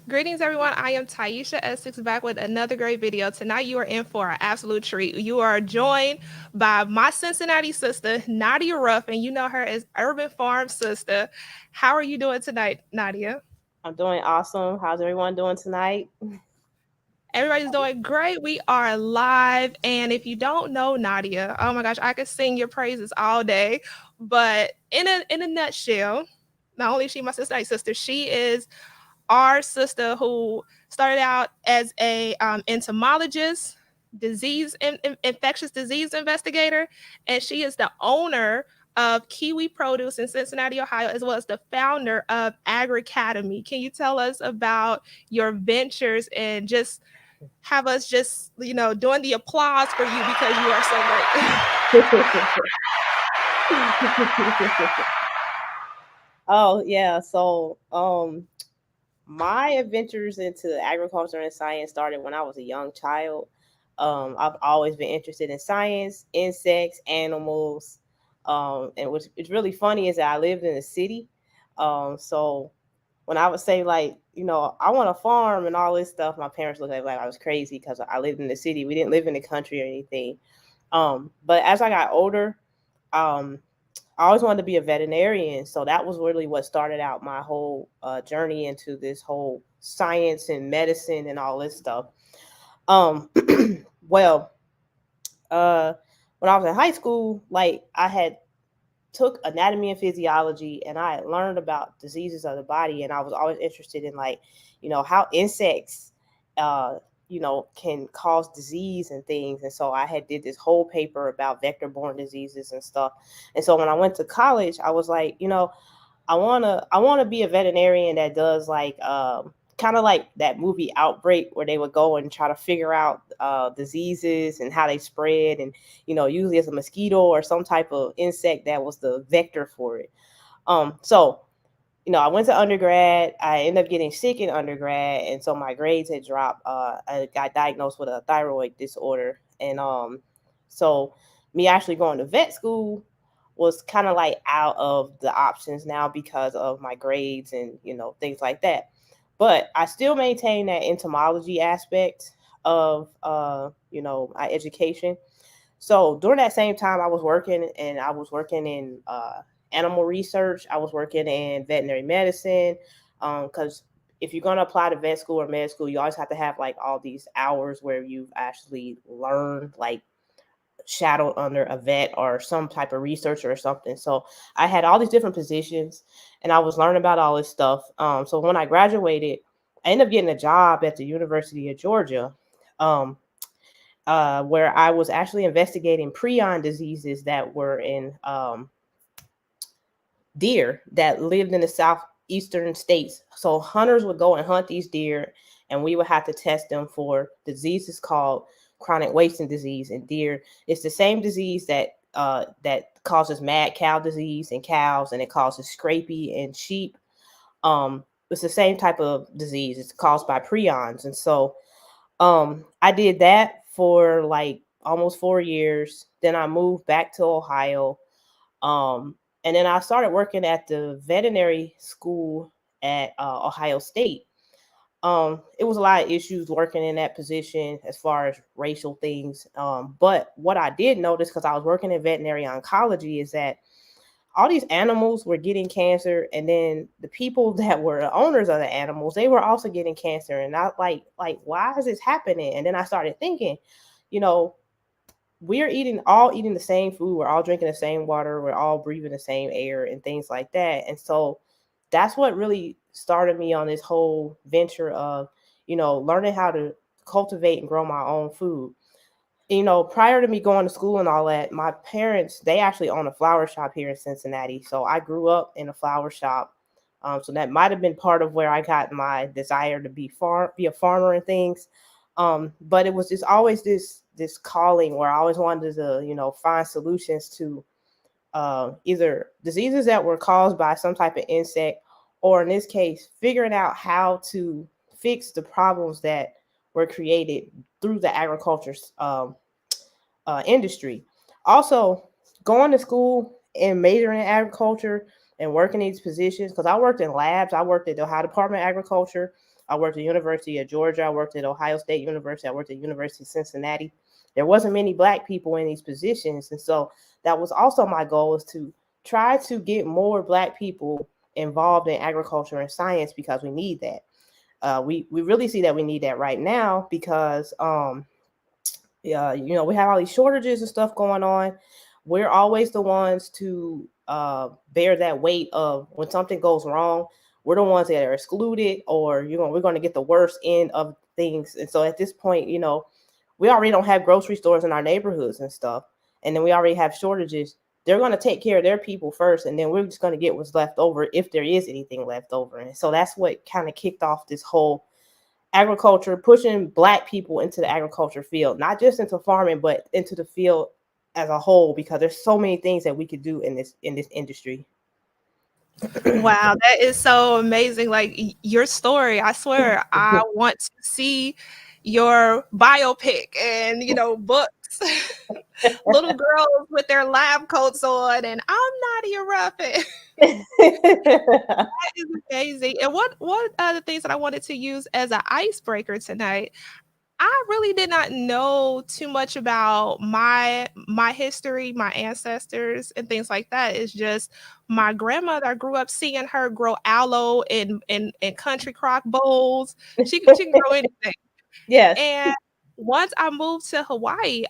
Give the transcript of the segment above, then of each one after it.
Greetings, everyone. I am Tieesha Essex back with another great video. Tonight, you are in for an absolute treat. You are joined by my Cincinnati sister, Nadia Ruff, and you know her as Urban Farm Sister. How are you doing tonight, Nadia? I'm doing awesome. How's everyone doing tonight? Everybody's doing great. We are live. And if you don't know Nadia, oh my gosh, I could sing your praises all day. But in a nutshell, not only is she my sister, she is our sister who started out as a entomologist, infectious disease investigator, and she is the owner of Kiwi Produce in Cincinnati, Ohio, as well as the founder of Agri Academy. Can you tell us about your ventures and just have us just doing the applause for you because you are so great? Oh yeah, my adventures into agriculture and science started when I was a young child. I've always been interested in science, insects, animals. And what's it's really funny is that I lived in a city. So when I would say like, I want a farm and all this stuff, my parents looked at me like I was crazy because I lived in the city. We didn't live in the country or anything. But as I got older, um, I always wanted to be a veterinarian. So that was really what started out my whole journey into this whole science and medicine and all this stuff. Um, well, uh, when I was in high school, like I had took anatomy and physiology and I had learned about diseases of the body, and I was always interested in like, how insects uh can cause disease and things. And so I had did this whole paper about vector borne diseases and stuff. And so when I went to college, I was like, I want to be a veterinarian that does like kind of like that movie Outbreak, where they would go and try to figure out diseases and how they spread, and usually it's a mosquito or some type of insect that was the vector for it. So I went to undergrad. I ended up getting sick in undergrad, and so my grades had dropped. I got diagnosed with a thyroid disorder, and so me actually going to vet school was kind of like out of the options now because of my grades and things like that. But I still maintain that entomology aspect of my education. So during that same time, I was working in animal research. I was working in veterinary medicine, because if you're gonna apply to vet school or med school, you always have to have like all these hours where you've actually learned, like shadowed under a vet or some type of researcher or something. So I had all these different positions, and I was learning about all this stuff. So when I graduated, I ended up getting a job at the University of Georgia. Um, where I was actually investigating prion diseases that were in deer that lived in the southeastern states. So hunters would go and hunt these deer, and we would have to test them for diseases called chronic wasting disease in deer. It's the same disease that causes mad cow disease in cows, and it causes scrapie in sheep. It's the same type of disease. It's caused by prions, and so I did that for like almost 4 years. Then I moved back to Ohio. Um, and then I started working at the veterinary school at Ohio State. It was a lot of issues working in that position as far as racial things. But what I did notice, because I was working in veterinary oncology, is that all these animals were getting cancer, and then the people that were the owners of the animals, they were also getting cancer. And I like why is this happening? And then I started thinking, you know we're eating the same food, we're all drinking the same water, we're all breathing the same air and things like that. And so that's what really started me on this whole venture of learning how to cultivate and grow my own food. Prior to me going to school and all that, my parents, they actually own a flower shop here in Cincinnati. So I grew up in a flower shop. So that might have been part of where I got my desire to be a farmer and things. But it was just always this calling where I always wanted to, find solutions to either diseases that were caused by some type of insect, or in this case, figuring out how to fix the problems that were created through the agriculture industry. Also, going to school and majoring in agriculture and work in these positions, because I worked in labs. I worked at the Ohio Department of Agriculture. I worked at the University of Georgia. I worked at Ohio State University. I worked at University of Cincinnati. There wasn't many black people in these positions, and so that was also my goal, is to try to get more black people involved in agriculture and science, because we need that. We really see that we need that right now, because we have all these shortages and stuff going on. We're always the ones to bear that weight of when something goes wrong. We're the ones that are excluded, or we're going to get the worst end of things. And so at this point, we already don't have grocery stores in our neighborhoods and stuff, and then we already have shortages. They're going to take care of their people first, and then we're just going to get what's left over, if there is anything left over. And so that's what kind of kicked off this whole agriculture, pushing black people into the agriculture field, not just into farming, but into the field as a whole, because there's so many things that we could do in this industry. Wow, that is so amazing. Like your story, I swear, I want to see your biopic and, books. Little girls with their lab coats on, and I'm Nadia Ruffin. That is amazing. And one of the things that I wanted to use as an icebreaker tonight, I really did not know too much about my history, my ancestors, and things like that. It's just my grandmother. I grew up seeing her grow aloe in country crock bowls. She can grow anything. Yes. And once I moved to Hawaii,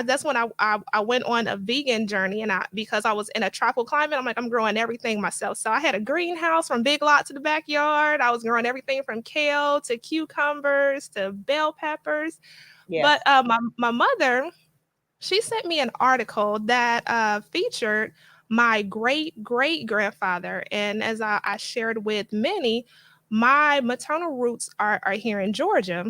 that's when I went on a vegan journey, and because I was in a tropical climate, I'm like, I'm growing everything myself. So I had a greenhouse from big lot to the backyard. I was growing everything from kale to cucumbers to bell peppers. But Yes. my mother, she sent me an article that featured my great great grandfather, and as I shared with many, my maternal roots are here in Georgia.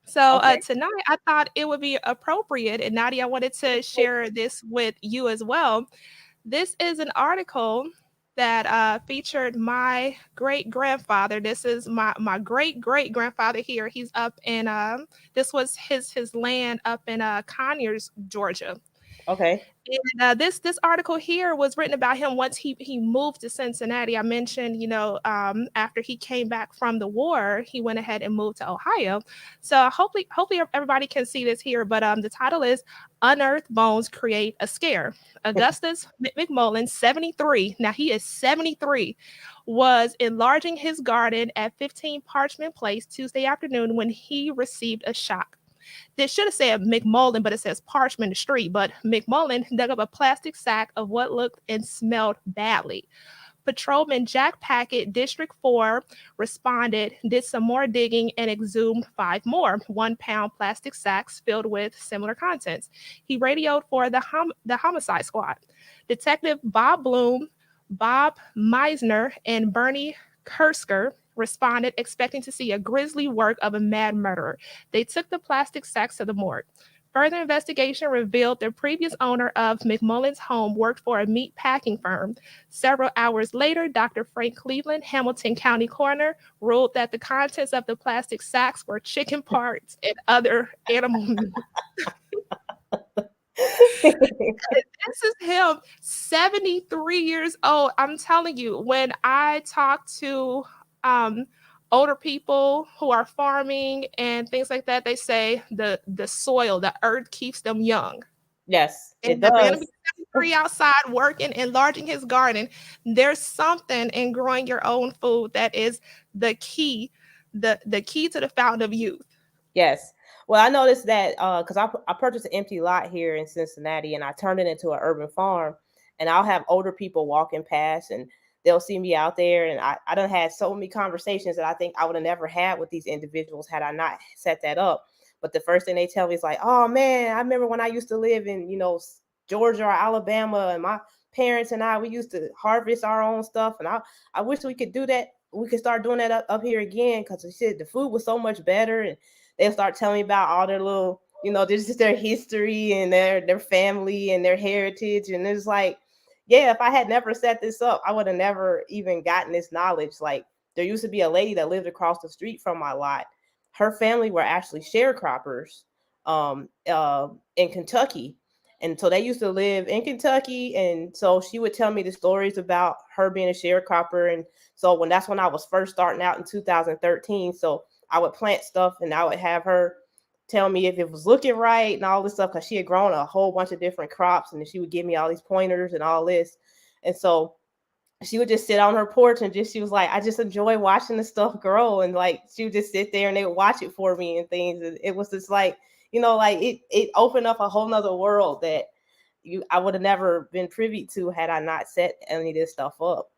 So Okay. tonight, I thought it would be appropriate, and Nadia, I wanted to share this with you as well. This is an article that featured my great grandfather. This is my great great grandfather here. He's up in this was his land up in Conyers, Georgia. Okay. And this article here was written about him once he moved to Cincinnati. I mentioned, after he came back from the war, he went ahead and moved to Ohio. So hopefully everybody can see this here. But the title is "Unearthed Bones Create a Scare." Augustus McMullen, 73. Now he is 73. Was enlarging his garden at 15 Parchment Place Tuesday afternoon when he received a shock. This should have said McMullen, but it says Parchment Street. But McMullen dug up a plastic sack of what looked and smelled badly. Patrolman Jack Packett, District 4, responded, did some more digging, and exhumed 5 more 1 pound plastic sacks filled with similar contents. He radioed for the homicide squad. Detective Bob Bloom, Bob Meisner, and Bernie Kursker responded, expecting to see a grisly work of a mad murderer. They took the plastic sacks to the morgue. Further investigation revealed the previous owner of McMullen's home worked for a meat packing firm. Several hours later, Dr. Frank Cleveland, Hamilton County coroner, ruled that the contents of the plastic sacks were chicken parts and other animal meat. This is him, 73 years old. I'm telling you, when I talk to um, older people who are farming and things like that, they say the soil, the earth keeps them young. Yes, it And the man to be does. 73 outside working, enlarging his garden. There's something in growing your own food that is the key, the key to the fountain of youth. Yes. Well, I noticed that because I purchased an empty lot here in Cincinnati, and I turned it into an urban farm. And I'll have older people walking past, and they'll see me out there. And I done had so many conversations that I think I would have never had with these individuals had I not set that up. But the first thing they tell me is like, "Oh man, I remember when I used to live in Georgia or Alabama, and my parents and we used to harvest our own stuff, and I wish we could do that. We could start doing that up here again, because they said the food was so much better." And they'll start telling me about all their little, this is their history and their family and their heritage. And it's like, yeah, if I had never set this up, I would have never even gotten this knowledge. Like, there used to be a lady that lived across the street from my lot. Her family were actually sharecroppers in Kentucky. And so they used to live in Kentucky, and so she would tell me the stories about her being a sharecropper. And so that's when I was first starting out in 2013. So I would plant stuff, and I would have her tell me if it was looking right and all this stuff, because she had grown a whole bunch of different crops, and then she would give me all these pointers and all this. And so she would just sit on her porch and she was like, I just enjoy watching the stuff grow. And like, she would just sit there and they would watch it for me and things. And it was just like, like it opened up a whole nother world that I would have never been privy to had I not set any of this stuff up.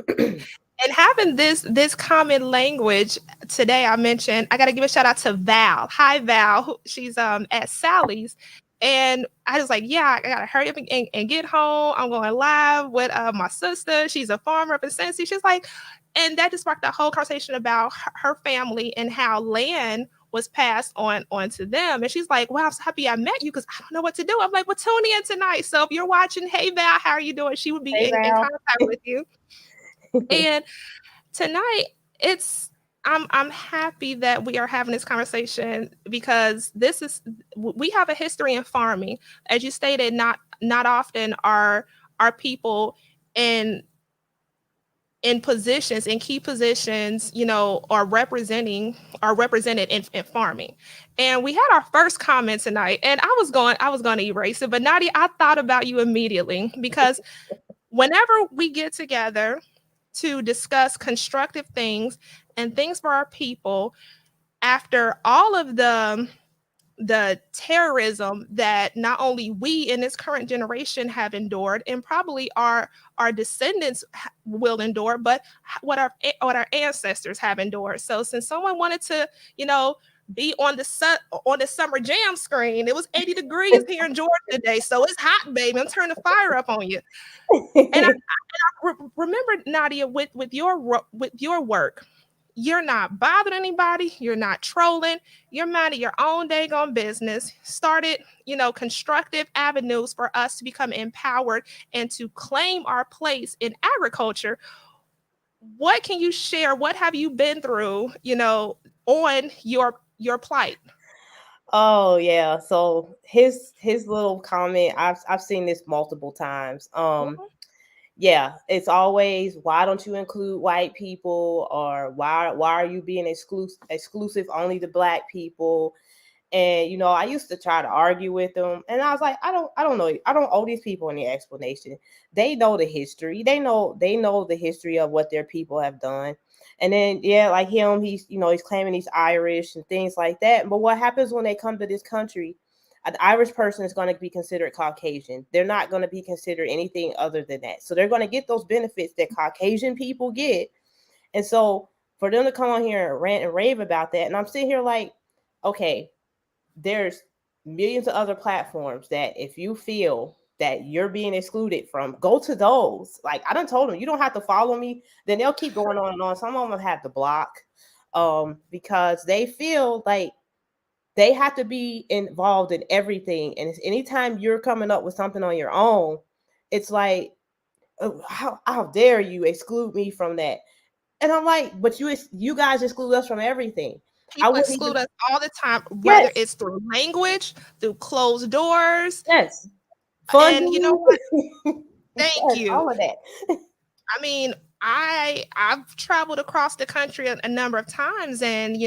And having this common language today, I mentioned I got to give a shout out to Val. Hi Val, she's at Sally's, and I was like, yeah, I gotta hurry up and get home. I'm going live with my sister. She's a farmer up in Cincy. She's like, and that just sparked a whole conversation about her family and how land was passed on to them. And she's like, wow, I'm so happy I met you because I don't know what to do. I'm like, well, tune in tonight. So if you're watching, hey Val, how are you doing? She would be Hey, in Val. contact with you. And tonight I'm happy that we are having this conversation because we have a history in farming. As you stated, not often are people in positions, in key positions, are represented in farming. And we had our first comment tonight, and I was going to erase it, but Nadia, I thought about you immediately because whenever we get together to discuss constructive things and things for our people after all of the terrorism that not only we in this current generation have endured and probably our descendants will endure, but what our ancestors have endured. So since someone wanted to be on the summer jam screen, it was 80 degrees here in Georgia today, so it's hot, baby. I'm turning the fire up on you. And remember, Nadia, with your work, you're not bothering anybody, you're not trolling, you're minding your own daggone business. Started, constructive avenues for us to become empowered and to claim our place in agriculture. What can you share? What have you been through, on your plight? Oh yeah. So his little comment, I've seen this multiple times. Mhm. Yeah, it's always, why don't you include white people, or why are you being exclusive only to black people? And I used to try to argue with them, and I was like, I don't know, I don't owe these people any explanation. They know the history. They know the history of what their people have done. And then yeah, like him, he's claiming he's Irish and things like that. But what happens when they come to this country? An Irish person is going to be considered Caucasian. They're not going to be considered anything other than that. So they're going to get those benefits that Caucasian people get. And so for them to come on here and rant and rave about that, and I'm sitting here like, okay, there's millions of other platforms that if you feel that you're being excluded from, go to those. Like, I done told them, you don't have to follow me. Then they'll keep going on and on. Some of them have to block because they feel like they have to be involved in everything. And anytime you're coming up with something on your own, it's like, oh, how dare you exclude me from that? And I'm like, but you guys exclude us from everything. I People wouldn't exclude even. us all the time, whether Yes, it's through language, through closed doors. yes, And you know funding. what? Thank Yes, you. all of that. I mean, I've traveled across the country a number of times, and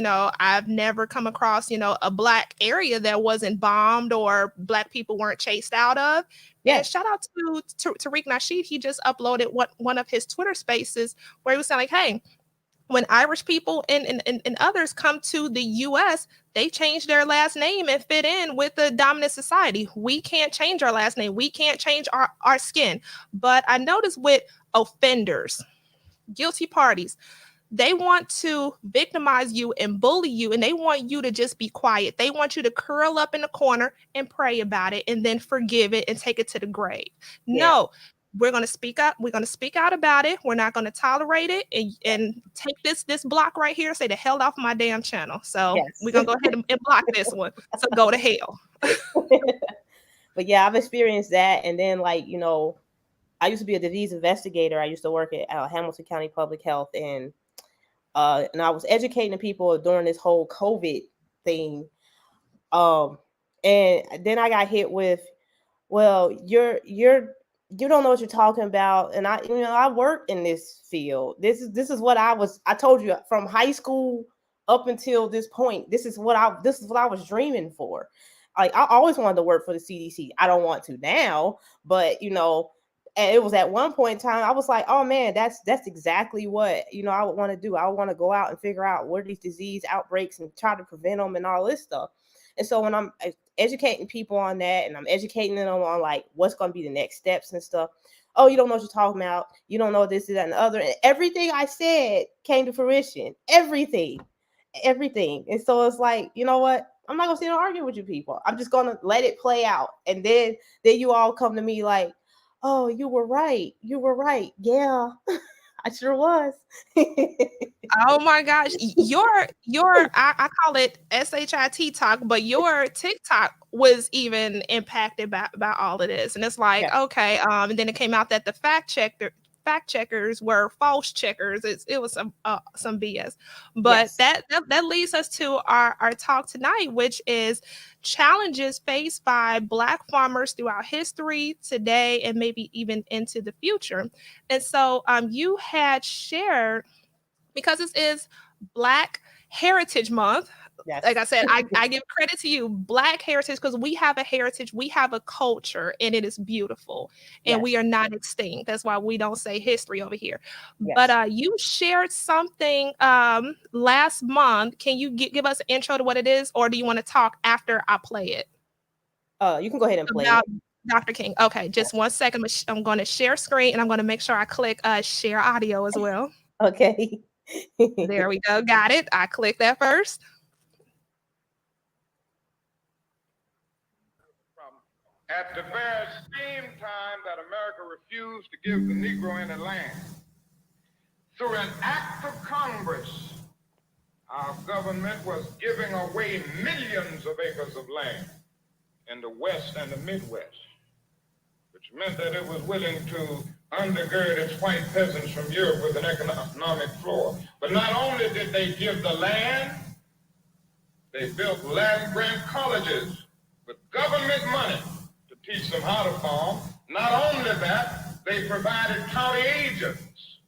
I've never come across a black area that wasn't bombed or black people weren't chased out of. And Yes, shout out to Tariq Nasheed. He just uploaded one of his Twitter spaces where he was saying like, hey, when Irish people and others come to the US, they change their last name and fit in with the dominant society. We can't change our last name. We can't change our skin. But I noticed with offenders, guilty parties, they want to victimize you and bully you, and they want you to just be quiet. They want you to curl up in the corner and pray about it and then forgive it and take it to the grave. yeah, No, we're going to speak up. We're going to speak out about it. We're not going to tolerate it and take this block right here, say the hell off my damn channel. So we're yes. going to go ahead and block this one. So go to hell. But yeah, I've experienced that. And then, like, I used to be a disease investigator. I used to work at Hamilton County Public Health, and I was educating people during this whole COVID thing. Um, and then I got hit with, well, you don't know what you're talking about. And I work in this field. This is what I told you from high school up until this point. This is what I was dreaming for. Like, I always wanted to work for the CDC. I don't want to now, but and it was at one point in time I was like, oh man, that's exactly what I would want to do. I would want to go out and figure out where these disease outbreaks and try to prevent them and all this stuff. And so when I'm educating people on that, and I'm educating them on like what's going to be the next steps and stuff, oh, you don't know what you're talking about. You don't know this, that, and the other. And everything I said came to fruition. Everything. And so it's like, you know what? I'm not gonna sit and argue with you people. I'm just gonna let it play out. And then you all come to me like, oh, you were right. You were right. Yeah, I sure was. Oh my gosh, your I call it SHIT talk, but your TikTok was even impacted by all of this, and it's like, Yeah. okay, and then it came out that the fact checkers were false checkers. It was some BS, but Yes. that leads us to our talk tonight, which is challenges faced by Black farmers throughout history, today, and maybe even into the future. And so, you had shared, because this is Black Heritage Month. Like I Yes. said, I give credit to you, Black heritage, because we have a heritage, we have a culture, and it is beautiful, and we are Yes. not extinct. That's why we don't say history over here. But Yes. you shared something last month. Can you give us an intro to what it is, or do you want to talk after I play it You can go ahead and play about it. Dr. King? Okay, just Yes. 1 second. I'm going to share screen, and I'm going to make sure I click share audio as well. Okay. There we go. Got it. I clicked that first. At the very same time that America refused to give the Negro any land, through an act of Congress, our government was giving away millions of acres of land in the West and the Midwest, which meant that it was willing to undergird its white peasants from Europe with an economic floor. But not only did they give the land, they built land grant colleges with government money to teach them how to farm. Not only that, they provided county agents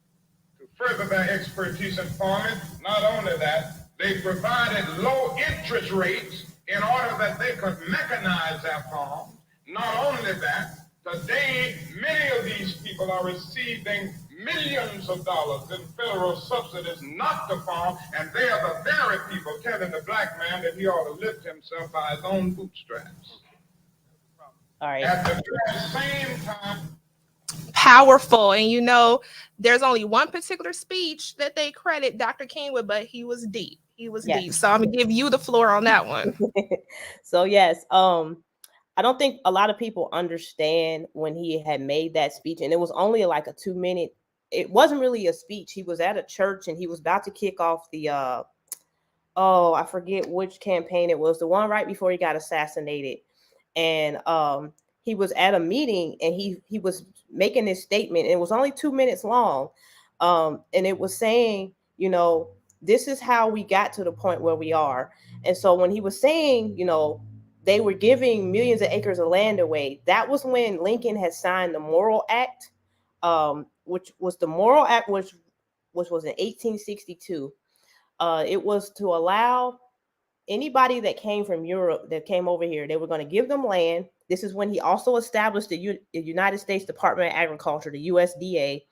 to further their expertise in farming. Not only that, they provided low interest rates in order that they could mechanize their farms. Not only that, today many of these people are receiving millions of dollars in federal subsidies not to farm, and they are the very people telling the Black man that he ought to lift himself by his own bootstraps. All right. At the very same time, Powerful. And there's only one particular speech that they credit Dr. King with, but he was deep. He was deep. Yes. So I'm gonna give you the floor on that one. So yes, I don't think a lot of people understand when he had made that speech, and it was only like a 2 minute. It wasn't really a speech. He was at a church and he was about to kick off the oh, I forget which campaign it was, the one right before he got assassinated. And he was at a meeting and he was making this statement, and it was only 2 minutes long. And it was saying, this is how we got to the point where we are. And so when he was saying, they were giving millions of acres of land away, that was when Lincoln had signed the Morrill Act, which was the Morrill Act, which was in 1862. It was to allow anybody that came from Europe that came over here, they were going to give them land. This is when he also established the United States Department of Agriculture, the USDA.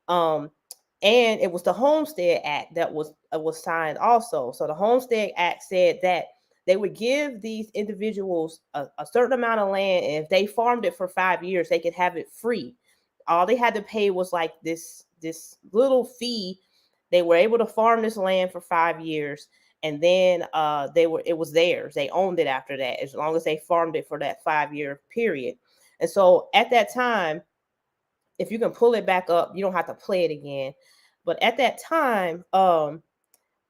And it was the Homestead Act that was signed also. So the Homestead Act said that they would give these individuals a certain amount of land, and if they farmed it for 5 years, they could have it free. All they had to pay was like this little fee. They were able to farm this land for 5 years, and then it was theirs. They owned it after that, as long as they farmed it for that 5 year period. And so at that time, if you can pull it back up, you don't have to play it again. But at that time,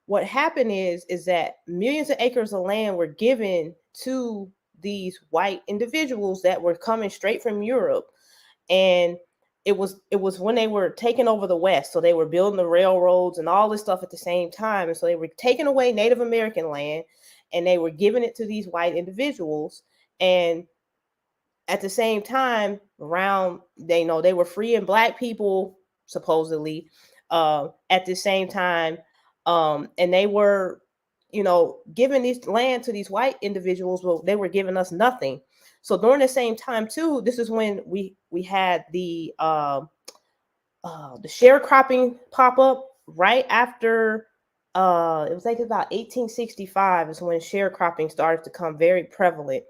what happened is that millions of acres of land were given to these white individuals that were coming straight from Europe. And it was when they were taking over the West. So they were building the railroads and all this stuff at the same time. And so they were taking away Native American land and they were giving it to these white individuals. And at the same time, around they were freeing black people supposedly. At the same time, and they were giving this land to these white individuals. Well, they were giving us nothing. So during the same time too, this is when we had the sharecropping pop up right after. It was like about 1865 is when sharecropping started to come very prevalent,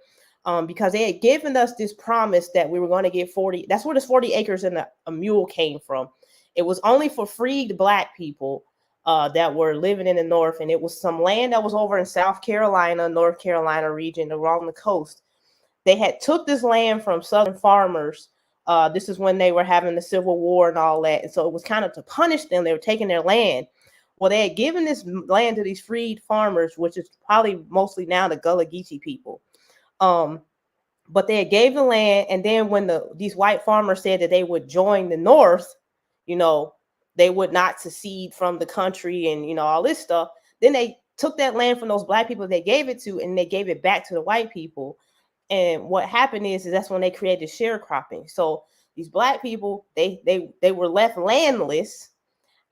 because they had given us this promise that we were going to get 40. That's where this 40 acres and a mule came from. It was only for freed black people that were living in the north, and it was some land that was over in South Carolina, North Carolina region, along the coast. They had took this land from southern farmers. This is when they were having the Civil War and all that, and so it was kind of to punish them. They were taking their land. Well, they had given this land to these freed farmers, which is probably mostly now the Gullah Geechee people. Um, but they had gave the land, and then when these white farmers said that they would join the North, you know, they would not secede from the country and all this stuff. Then they took that land from those black people they gave it to, and they gave it back to the white people. And what happened is that's when they created sharecropping. So these black people, they were left landless,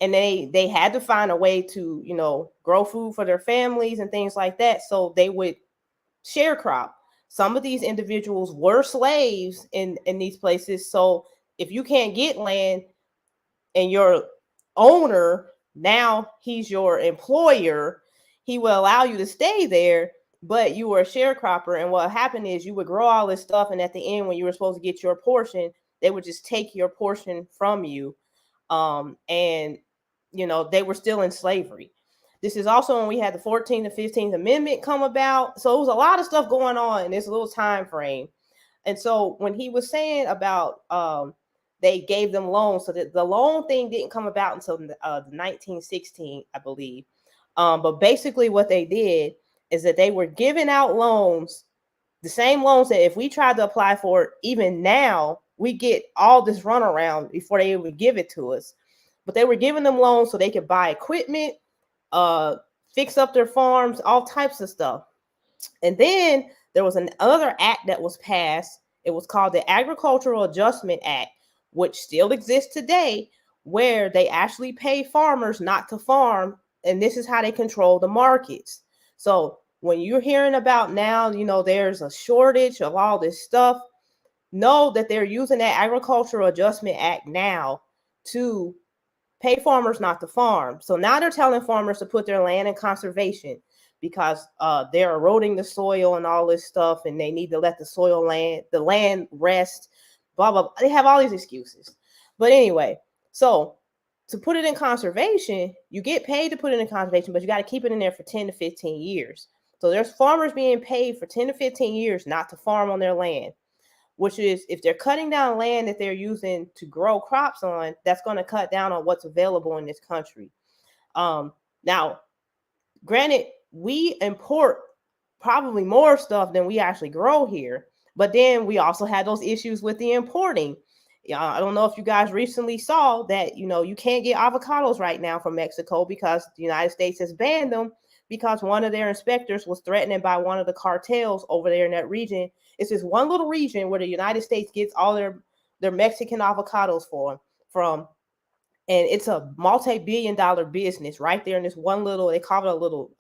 and they had to find a way to grow food for their families and things like that. So they would sharecrop. Some of these individuals were slaves in these places. So if you can't get land and your owner, now he's your employer, he will allow you to stay there, but you were a sharecropper. And what happened is you would grow all this stuff, and at the end, when you were supposed to get your portion, they would just take your portion from you. And they were still in slavery. This is also when we had the 14th and 15th Amendment come about. So it was a lot of stuff going on in this little time frame. And so when he was saying about they gave them loans, so that the loan thing didn't come about until 1916, I believe. But basically what they did is that they were giving out loans, the same loans that if we tried to apply for it, even now, we get all this runaround before they would give it to us. But they were giving them loans so they could buy equipment, uh, fix up their farms, all types of stuff. And then there was another act that was passed. It was called the Agricultural Adjustment Act, which still exists today, where they actually pay farmers not to farm. And this is how they control the markets. So when you're hearing about now, there's a shortage of all this stuff, know that they're using that Agricultural Adjustment Act now to pay farmers not to farm. So now they're telling farmers to put their land in conservation because they're eroding the soil and all this stuff, and they need to let the land rest, blah, blah, blah. They have all these excuses. But anyway, so to put it in conservation, you get paid to put it in conservation, but you got to keep it in there for 10 to 15 years. So there's farmers being paid for 10 to 15 years not to farm on their land, which is if they're cutting down land that they're using to grow crops on, that's going to cut down on what's available in this country. Now, granted, we import probably more stuff than we actually grow here, but then we also had those issues with the importing. I don't know if you guys recently saw that, you can't get avocados right now from Mexico because the United States has banned them because one of their inspectors was threatened by one of the cartels over there in that region. It's this one little region where the United States gets all their Mexican avocados from, and it's a multi-billion-dollar business right there in this one little, they call it a little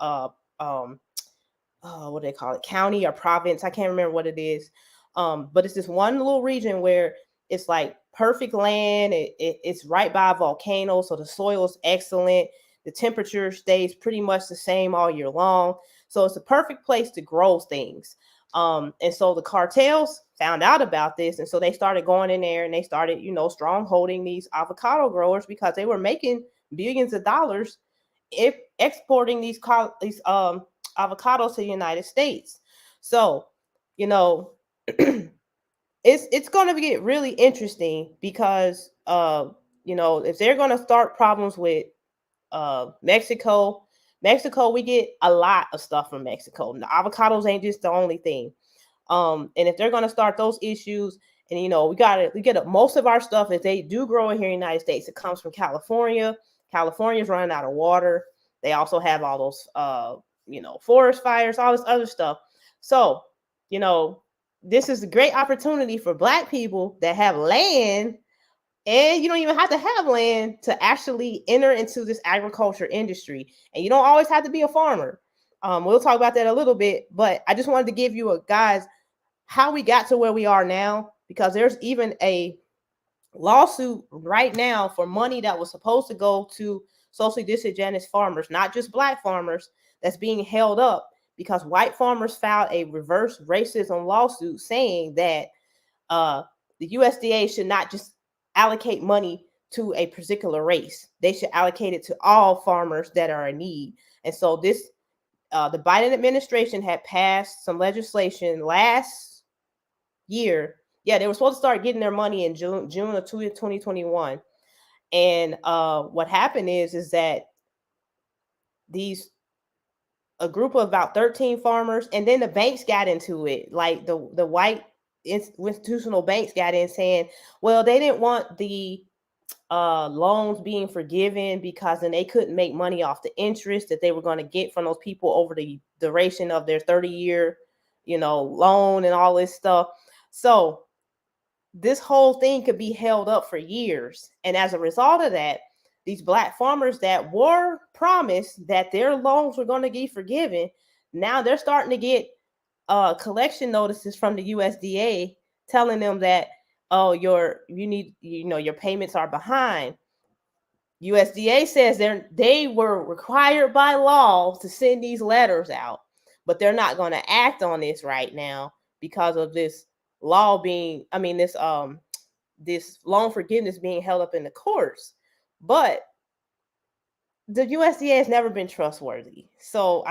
what do they call it, county or province, I can't remember what it is. But it's this one little region where it's like perfect land. It's right by a volcano, so the soil is excellent. The temperature stays pretty much the same all year long. So it's a perfect place to grow things. And so the cartels found out about this, and so they started going in there and they started, strong holding these avocado growers because they were making billions of dollars if exporting these avocados to the United States. So, it's going to get really interesting because if they're going to start problems with Mexico, we get a lot of stuff from Mexico. The avocados ain't just the only thing. And if they're going to start those issues, and we get most of our stuff, if they do grow it here in the United States, it comes from California. California's running out of water. They also have all those forest fires, all this other stuff. So, this is a great opportunity for Black people that have land, and you don't even have to have land to actually enter into this agriculture industry. And you don't always have to be a farmer. We'll talk about that a little bit, but I just wanted to give you a guys how we got to where we are now, because there's even a lawsuit right now for money that was supposed to go to socially disadvantaged farmers, not just Black farmers, that's being held up because white farmers filed a reverse racism lawsuit saying that uh, the USDA should not just allocate money to a particular race. They should allocate it to all farmers that are in need. And so the Biden administration had passed some legislation last year. Yeah, they were supposed to start getting their money in June of 2021. And what happened is that these a group of about 13 farmers, and then the banks got into it. Like the white institutional banks got in saying, well, they didn't want the loans being forgiven because then they couldn't make money off the interest that they were going to get from those people over the duration of their 30-year, loan and all this stuff. So this whole thing could be held up for years. And as a result of that, these Black farmers that were promised that their loans were going to be forgiven, now they're starting to get collection notices from the USDA telling them that, oh, your payments are behind. USDA says they were required by law to send these letters out, but they're not going to act on this right now because of this law being, this loan forgiveness being held up in the courts. But the USDA has never been trustworthy. So,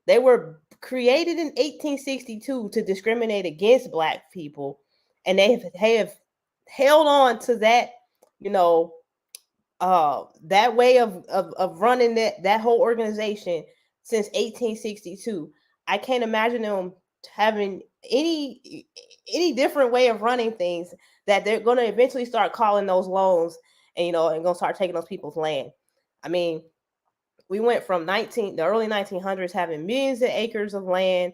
they were created in 1862 to discriminate against Black people, and they have held on to that, that way of running that whole organization since 1862. I can't imagine them having any different way of running things, that they're going to eventually start calling those loans and going to start taking those people's land. We went from the early 1900s having millions of acres of land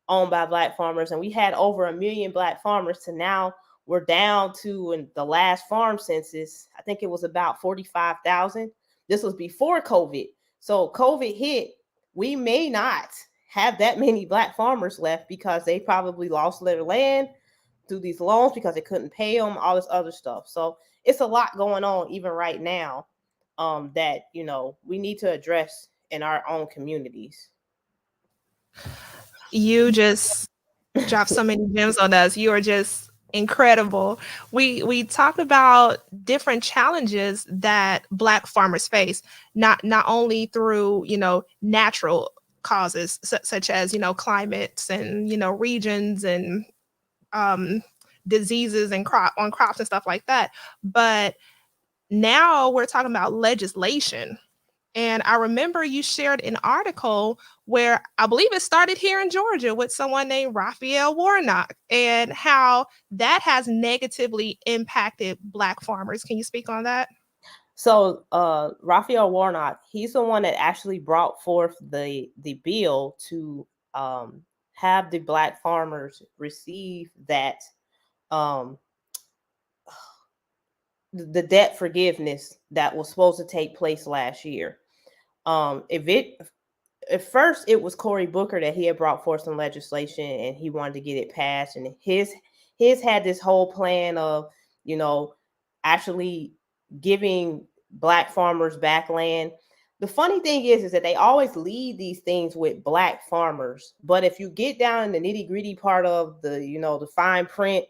owned by Black farmers, and we had over 1 million Black farmers, to now we're down to, in the last farm census, I think it was about 45,000. This was before COVID. So COVID hit, we may not have that many Black farmers left because they probably lost their land through these loans because they couldn't pay them, all this other stuff. So it's a lot going on even right now, that we need to address in our own communities. You just dropped so many gems on us. You are just incredible. We talked about different challenges that Black farmers face, not only through natural causes such as climates and regions and um, diseases and crops and stuff like that, but now we're talking about legislation. And I remember you shared an article where I believe it started here in Georgia with someone named Raphael Warnock, and how that has negatively impacted Black farmers. Can you speak on that? So Raphael Warnock, he's the one that actually brought forth the bill to have the Black farmers receive that um, the debt forgiveness that was supposed to take place last year. If it At first it was Cory Booker that he had brought forth some legislation and he wanted to get it passed, and his had this whole plan of actually giving Black farmers back land. The funny thing is that they always lead these things with Black farmers, but if you get down in the nitty-gritty part of the fine print,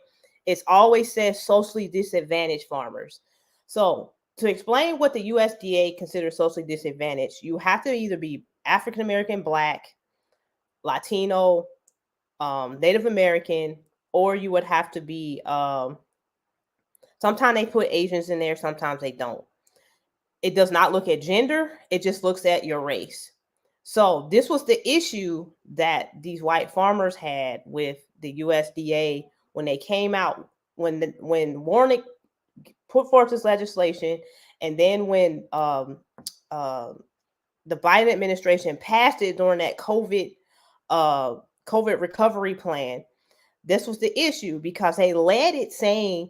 it's always says socially disadvantaged farmers. So to explain what the USDA considers socially disadvantaged, you have to either be African American, Black, Latino, Native American, or you would have to be, sometimes they put Asians in there, sometimes they don't. It does not look at gender, it just looks at your race. So this was the issue that these white farmers had with the USDA when they came out, when Warnock put forth this legislation, and then when the Biden administration passed it during that COVID recovery plan. This was the issue because they led it saying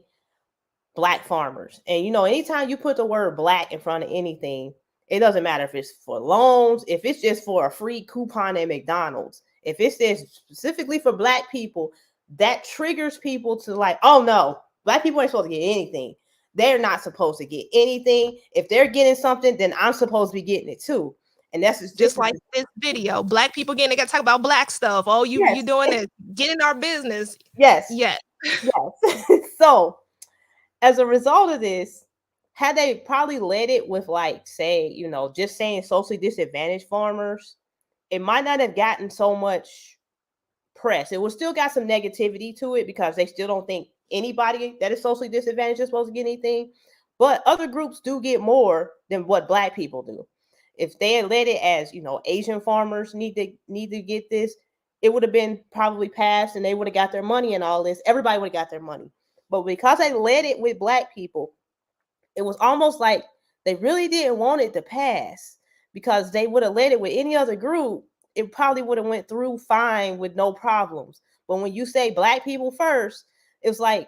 black farmers. And anytime you put the word black in front of anything, it doesn't matter if it's for loans, if it's just for a free coupon at McDonald's, if it's just specifically for black people, that triggers people to like, oh no, black people ain't supposed to get anything. They're not supposed to get anything. If they're getting something, then I'm supposed to be getting it too. And that's just like this video. Black people getting, they got to talk about black stuff. Oh, you doing it. Get in our business. Yes. Yes. Yes. So as a result of this, had they probably led it with like, say, just saying socially disadvantaged farmers, it might not have gotten so much press. It would still got some negativity to it because they still don't think anybody that is socially disadvantaged is supposed to get anything. But other groups do get more than what black people do. If they had led it as, Asian farmers need to get this, it would have been probably passed and they would have got their money and all this. Everybody would have got their money. But because they led it with black people, it was almost like they really didn't want it to pass, because they would have led it with any other group, it probably would have went through fine with no problems. But when you say black people first, it's like,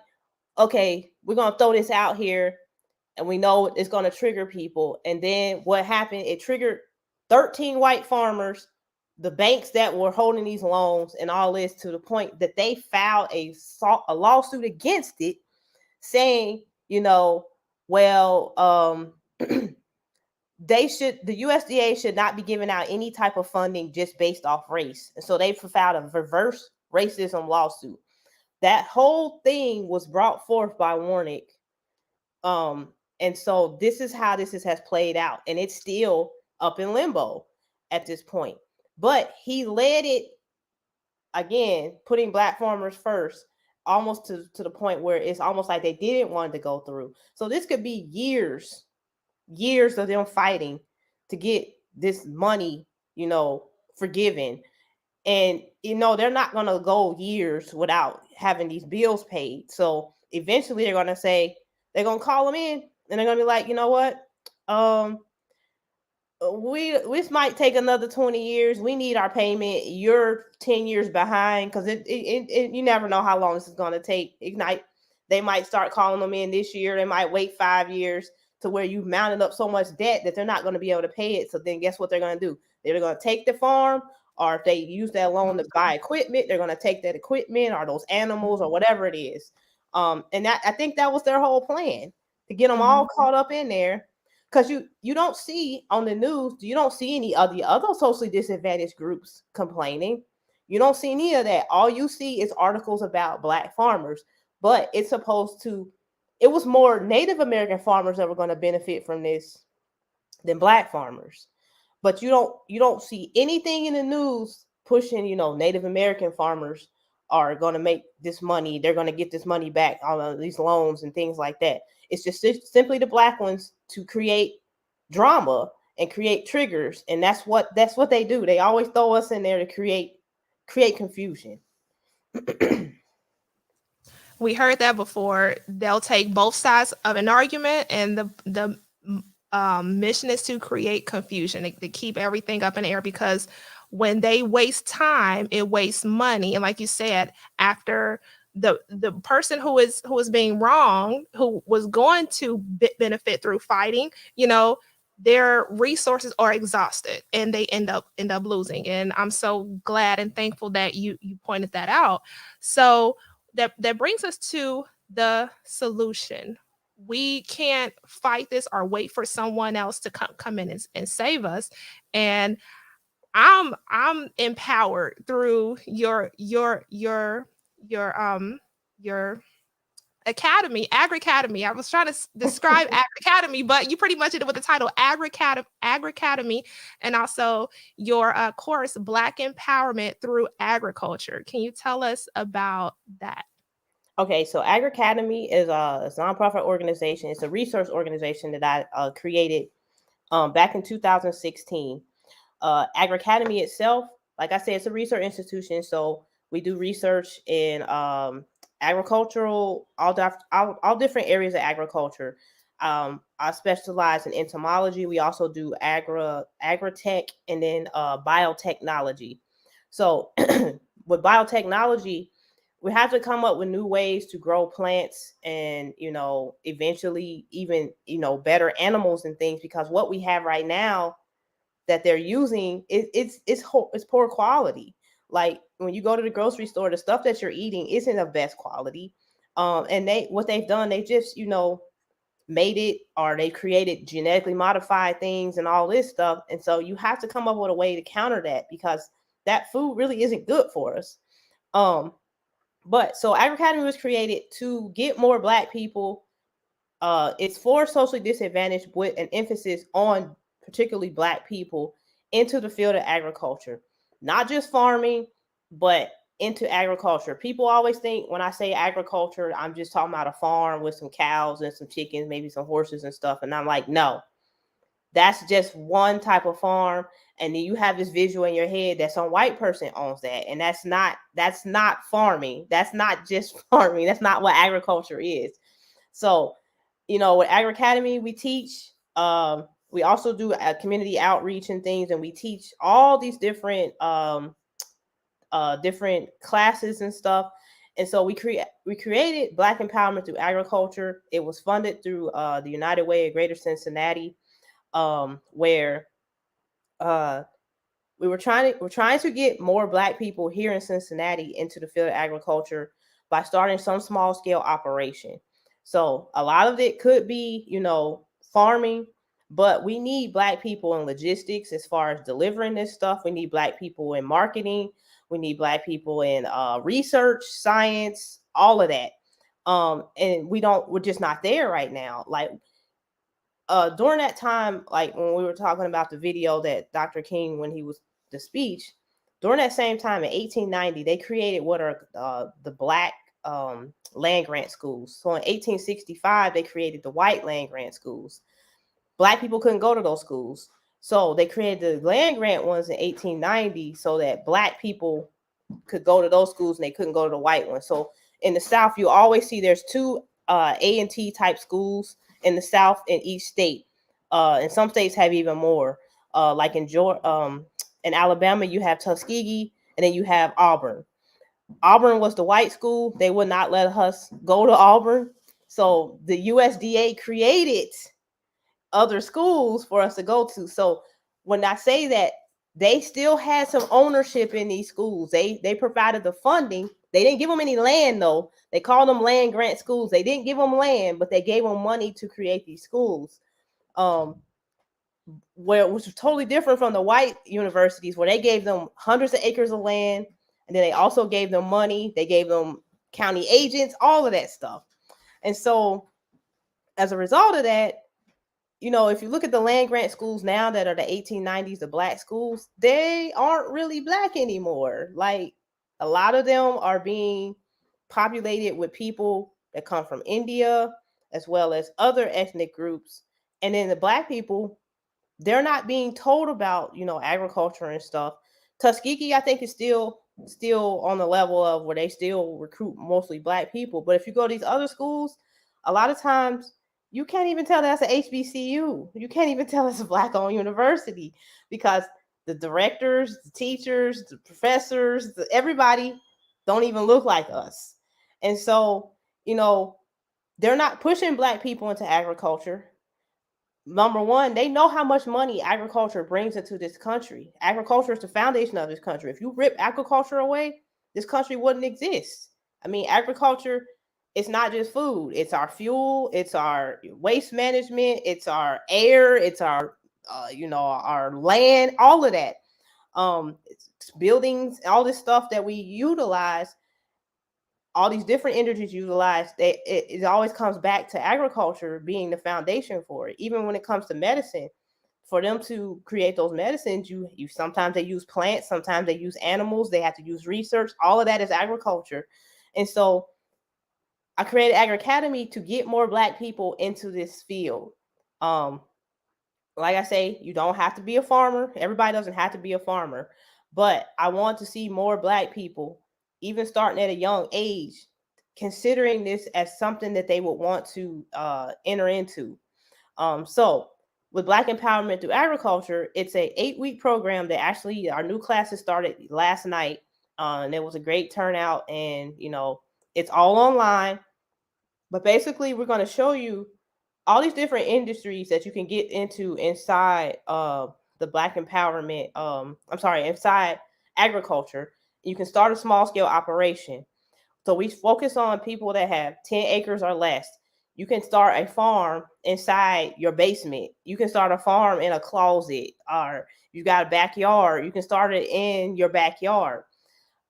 okay, we're going to throw this out here and we know it's going to trigger people. And then what happened, it triggered 13 white farmers, the banks that were holding these loans and all this, to the point that they filed a lawsuit against it saying, well, the USDA should not be giving out any type of funding just based off race. And so they filed a reverse racism lawsuit. That whole thing was brought forth by Warnick. And so this is how this has played out. And it's still up in limbo at this point. But he led it, again, putting black farmers first, almost to the point where it's almost like they didn't want to go through. So this could be years of them fighting to get this money, forgiven. And, they're not going to go years without having these bills paid. So eventually they're going to say, they're going to call them in and they're going to be like, you know what? This might take another 20 years. We need our payment. You're 10 years behind, because it you never know how long this is going to take. Ignite. They might start calling them in this year. They might wait 5 years to where you've mounted up so much debt that they're not going to be able to pay it. So then guess what they're going to do? They're going to take the farm, or if they use that loan to buy equipment, they're going to take that equipment or those animals or whatever it is. And that, I think that was their whole plan, to get them all caught up in there. Because you don't see on the news, you don't see any of the other socially disadvantaged groups complaining. You don't see any of that. All you see is articles about black farmers. But it was more Native American farmers that were going to benefit from this than black farmers. But you don't see anything in the news pushing, Native American farmers are going to make this money. They're going to get this money back on these loans and things like that. It's just simply the black ones to create drama and create triggers. And that's what they do. They always throw us in there to create confusion. We heard that before. They'll take both sides of an argument, and the mission is to create confusion, to keep everything up in the air, because when they waste time, it wastes money. And like you said, after the person who is being wronged, who was going to benefit through fighting, their resources are exhausted and they end up losing. And I'm so glad and thankful that you pointed that out. So that brings us to the solution. We can't fight this or wait for someone else to come in and save us. And I'm empowered through your academy, Agri Academy. I was trying to describe Agri Academy, but you pretty much did it with the title Agri Academy, and also your course Black Empowerment Through Agriculture. Can you tell us about that? Okay, so Agri Academy is a nonprofit organization. It's a research organization that I created back in 2016. Agri Academy itself, like I said, it's a research institution. So we do research in agricultural, all different areas of agriculture. I specialize in entomology. We also do agri-tech and then biotechnology. So with biotechnology, we have to come up with new ways to grow plants and, eventually even, better animals and things, because what we have right now that they're using it's poor quality. Like when you go to the grocery store, the stuff that you're eating isn't of best quality. And what they've done, they just, made it, or they created genetically modified things and all this stuff. And so you have to come up with a way to counter that, because that food really isn't good for us. But so Agri Academy was created to get more Black people. It's for socially disadvantaged, with an emphasis on particularly Black people, into the field of agriculture, not just farming, but into agriculture. People always think when I say agriculture, I'm just talking about a farm with some cows and some chickens, maybe some horses and stuff. And I'm like, no, that's just one type of farm. And then you have this visual in your head that some white person owns that. And that's not farming. That's not just farming. That's not what agriculture is. So, with Agri Academy, we teach. We also do a community outreach and things, and we teach all these different different classes and stuff. And so we created Black Empowerment Through Agriculture. It was funded through the United Way of Greater Cincinnati, where we're trying to get more Black people here in Cincinnati into the field of agriculture by starting some small scale operation. So a lot of it could be, farming, but we need Black people in logistics as far as delivering this stuff. We need Black people in marketing. We need Black people in research, science, all of that. And we're just not there right now. Like during that time, like when we were talking about the video that Dr. King, when he was the speech, during that same time in 1890, they created what are the Black land grant schools. So in 1865, they created the white land grant schools. Black people couldn't go to those schools. So they created the land grant ones in 1890 so that Black people could go to those schools and they couldn't go to the white ones. So in the South, you always see there's two A&T type schools in the South in each state. And some states have even more. Like in Alabama, you have Tuskegee, and then you have Auburn. Auburn was the white school. They would not let us go to Auburn. So the USDA created other schools for us to go to. So when I say that, they still had some ownership in these schools. They provided the funding. They didn't give them any land, though. They called them land grant schools. They didn't give them land, but they gave them money to create these schools. Which was totally different from the white universities, where they gave them hundreds of acres of land, and then they also gave them money. They gave them county agents, all of that stuff. And so as a result of that, if you look at the land grant schools now that are the 1890s, the Black schools, they aren't really Black anymore. Like a lot of them are being populated with people that come from India, as well as other ethnic groups. And then the Black people, they're not being told about, agriculture and stuff. Tuskegee, I think, is still on the level of where they still recruit mostly Black people. But if you go to these other schools, a lot of times you can't even tell that's an HBCU. You can't even tell it's a Black-owned university, because the directors, the teachers, the professors, everybody don't even look like us. And so, they're not pushing Black people into agriculture. Number one, they know how much money agriculture brings into this country. Agriculture is the foundation of this country. If you rip agriculture away, this country wouldn't exist. I mean, agriculture, it's not just food. It's our fuel. It's our waste management. It's our air. It's our, our land, all of that. It's buildings, all this stuff that we utilize, all these different industries utilize, it always comes back to agriculture being the foundation for it. Even when it comes to medicine, for them to create those medicines, you sometimes they use plants, sometimes they use animals, they have to use research. All of that is agriculture. And so I created Agri Academy to get more Black people into this field. Like I say, you don't have to be a farmer. Everybody doesn't have to be a farmer. But I want to see more Black people, even starting at a young age, considering this as something that they would want to enter into. So with Black Empowerment Through Agriculture, it's a 8-week program that actually our new classes started last night. And it was a great turnout, and it's all online. But basically, we're going to show you all these different industries that you can get into inside the Black empowerment. I'm sorry, inside agriculture. You can start a small scale operation. So we focus on people that have 10 acres or less. You can start a farm inside your basement. You can start a farm in a closet, or you got a backyard. You can start it in your backyard.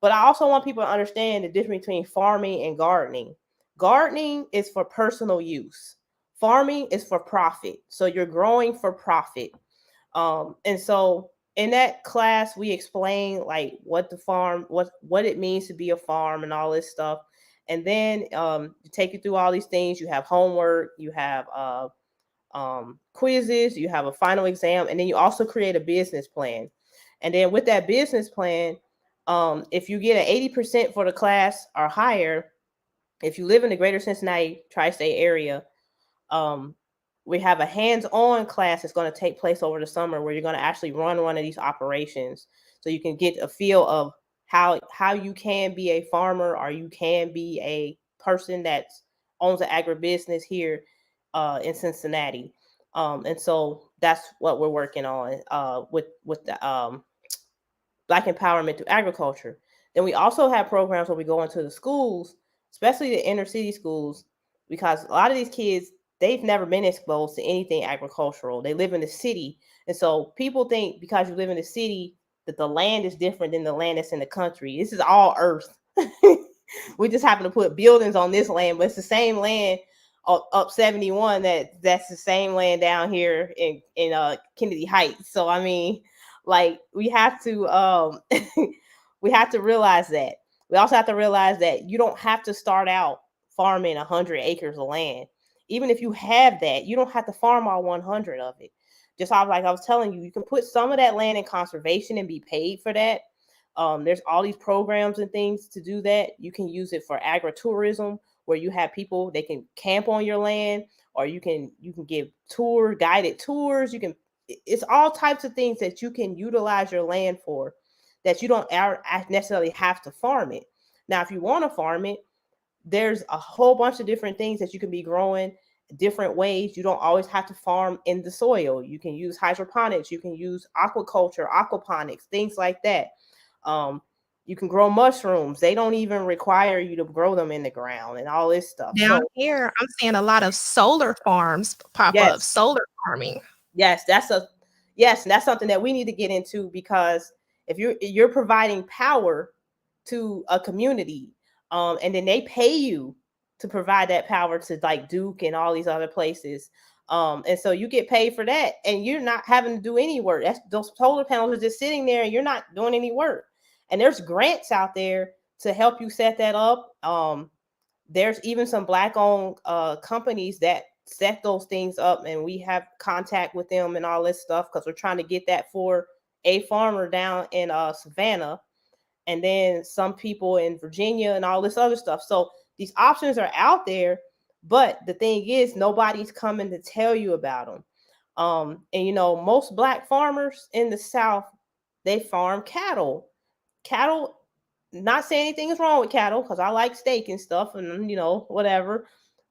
But I also want people to understand the difference between farming and gardening. Gardening is for personal use. Farming is for profit. So you're growing for profit. And so in that class, we explain like what the farm, what it means to be a farm and all this stuff. And then take you through all these things. You have homework, you have quizzes, you have a final exam, and then you also create a business plan. And then with that business plan, if you get an 80% for the class or higher, if you live in the greater Cincinnati tri-state area, we have a hands-on class that's going to take place over the summer where you're going to actually run one of these operations, so you can get a feel of how you can be a farmer, or you can be a person that owns an agribusiness here in Cincinnati. And so that's what we're working on with the Black empowerment through agriculture. Then we also have programs where we go into the schools, especially the inner city schools, because a lot of these kids, they've never been exposed to anything agricultural. They live in the city. And so people think because you live in the city that the land is different than the land that's in the country. This is all earth. We just happen to put buildings on this land, but it's the same land up 71 that's the same land down here in Kennedy Heights. So I mean, like, we have to we have to realize that. We also have to realize that you don't have to start out farming 100 acres of land. Even if you have that, you don't have to farm all 100 of it. Just like I was telling you, you can put some of that land in conservation and be paid for that. There's all these programs and things to do that. You can use it for agritourism, where you have people, they can camp on your land, or you can give guided tours. It's all types of things that you can utilize your land for, that you don't necessarily have to farm it. Now, if you want to farm it, there's a whole bunch of different things that you can be growing different ways. You don't always have to farm in the soil. You can use hydroponics, you can use aquaculture, aquaponics, things like that. You can grow mushrooms. They don't even require you to grow them in the ground and all this stuff. Down here, I'm seeing a lot of solar farms pop up, solar farming. Yes, that's something that we need to get into, because if you're providing power to a community, and then they pay you to provide that power to like Duke and all these other places. And so you get paid for that, and you're not having to do any work. Those solar panels are just sitting there and you're not doing any work. And there's grants out there to help you set that up. There's even some Black-owned companies that set those things up, and we have contact with them and all this stuff, because we're trying to get that for a farmer down in Savannah, and then some people in Virginia and all this other stuff. So these options are out there, but the thing is, nobody's coming to tell you about them. And most Black farmers in the South, they farm cattle. Not saying anything is wrong with cattle, because I like steak and stuff, and whatever.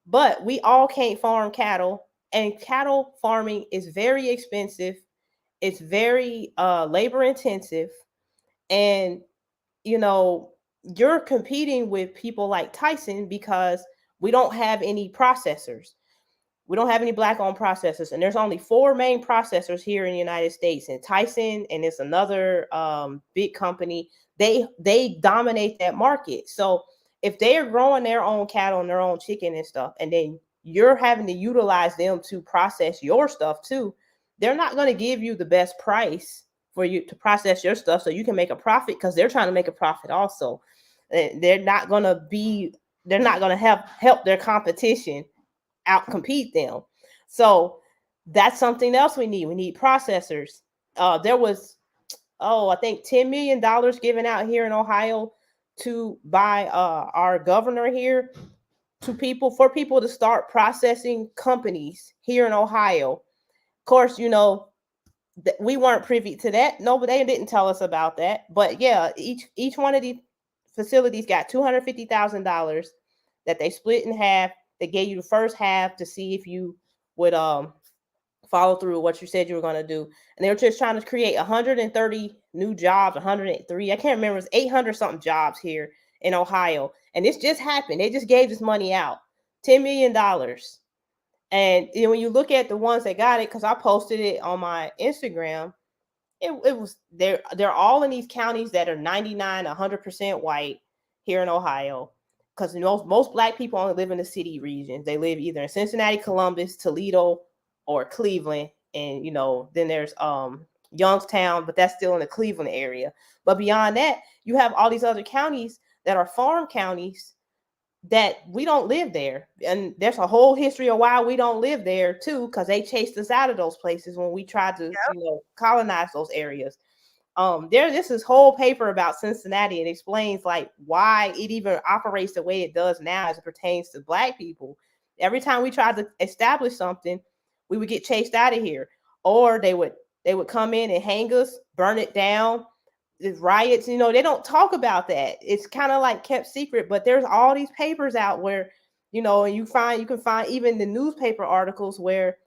But we all can't farm cattle, and cattle farming is very expensive. It's very labor intensive, and you're competing with people like Tyson, because we don't have any processors. We don't have any Black-owned processors, and there's only 4 main processors here in the United States. And Tyson, and it's another big company. They dominate that market. So if they are growing their own cattle and their own chicken and stuff, and then you're having to utilize them to process your stuff too, they're not going to give you the best price for you to process your stuff so you can make a profit, because they're trying to make a profit also. They're not going to help their competition out compete them. So that's something else we need. We need processors. There was, I think $10 million given out here in Ohio by our governor here for people to start processing companies here in Ohio. Of course, we weren't privy to that. No, but they didn't tell us about that. But yeah, each one of these facilities got $250,000 that they split in half. They gave you the first half to see if you would follow through with what you said you were going to do. And they were just trying to create 130 new jobs, 103. I can't remember. It was 800 something jobs here in Ohio. And this just happened. They just gave this money out, $10 million. And when you look at the ones that got it, because I posted it on my Instagram, it was they're all in these counties that are 99, 100% white here in Ohio. Because most black people only live in the city regions. They live either in Cincinnati, Columbus, Toledo, or Cleveland. And then there's Youngstown, but that's still in the Cleveland area. But beyond that, you have all these other counties that are farm counties that we don't live there. And there's a whole history of why we don't live there too, because they chased us out of those places when we tried to colonize those areas. This is whole paper about Cincinnati. It explains like why it even operates the way it does now as it pertains to black people. Every time we tried to establish something, we would get chased out of here, or they would come in and hang us, burn it down. There's riots, they don't talk about that. It's kind of like kept secret, but there's all these papers out where, and you can find even the newspaper articles where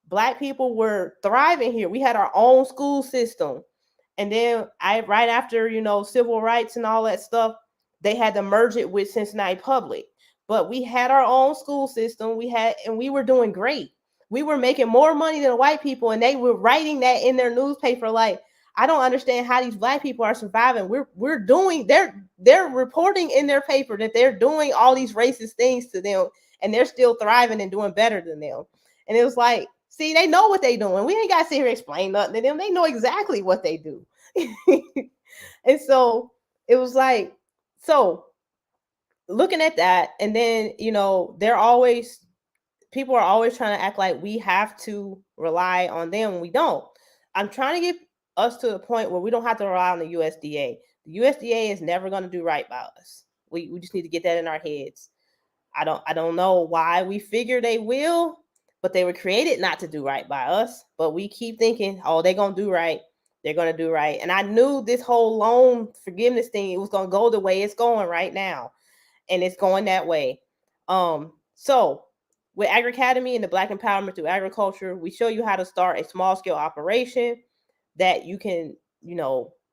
black people were thriving here. We had our own school system. And then right after, civil rights and all that stuff, they had to merge it with Cincinnati Public. But we had our own school system. And we were doing great. We were making more money than white people, and they were writing that in their newspaper. Like, I don't understand how these black people are surviving. They're reporting in their paper that they're doing all these racist things to them, and they're still thriving and doing better than them. And it was like, see, they know what they're doing. We ain't got to sit here and explain nothing to them. They know exactly what they do. And so it was like, so looking at that, and then, people are always trying to act like we have to rely on them when we don't. I'm trying to get us to a point where we don't have to rely on the USDA. The USDA is never going to do right by us. We just need to get that in our heads. I don't know why we figure they will, but they were created not to do right by us. But we keep thinking, oh, they're going to do right. They're going to do right. And I knew this whole loan forgiveness thing, it was going to go the way it's going right now. And it's going that way. So with Agri Academy and the Black Empowerment Through Agriculture, we show you how to start a small scale operation that you can,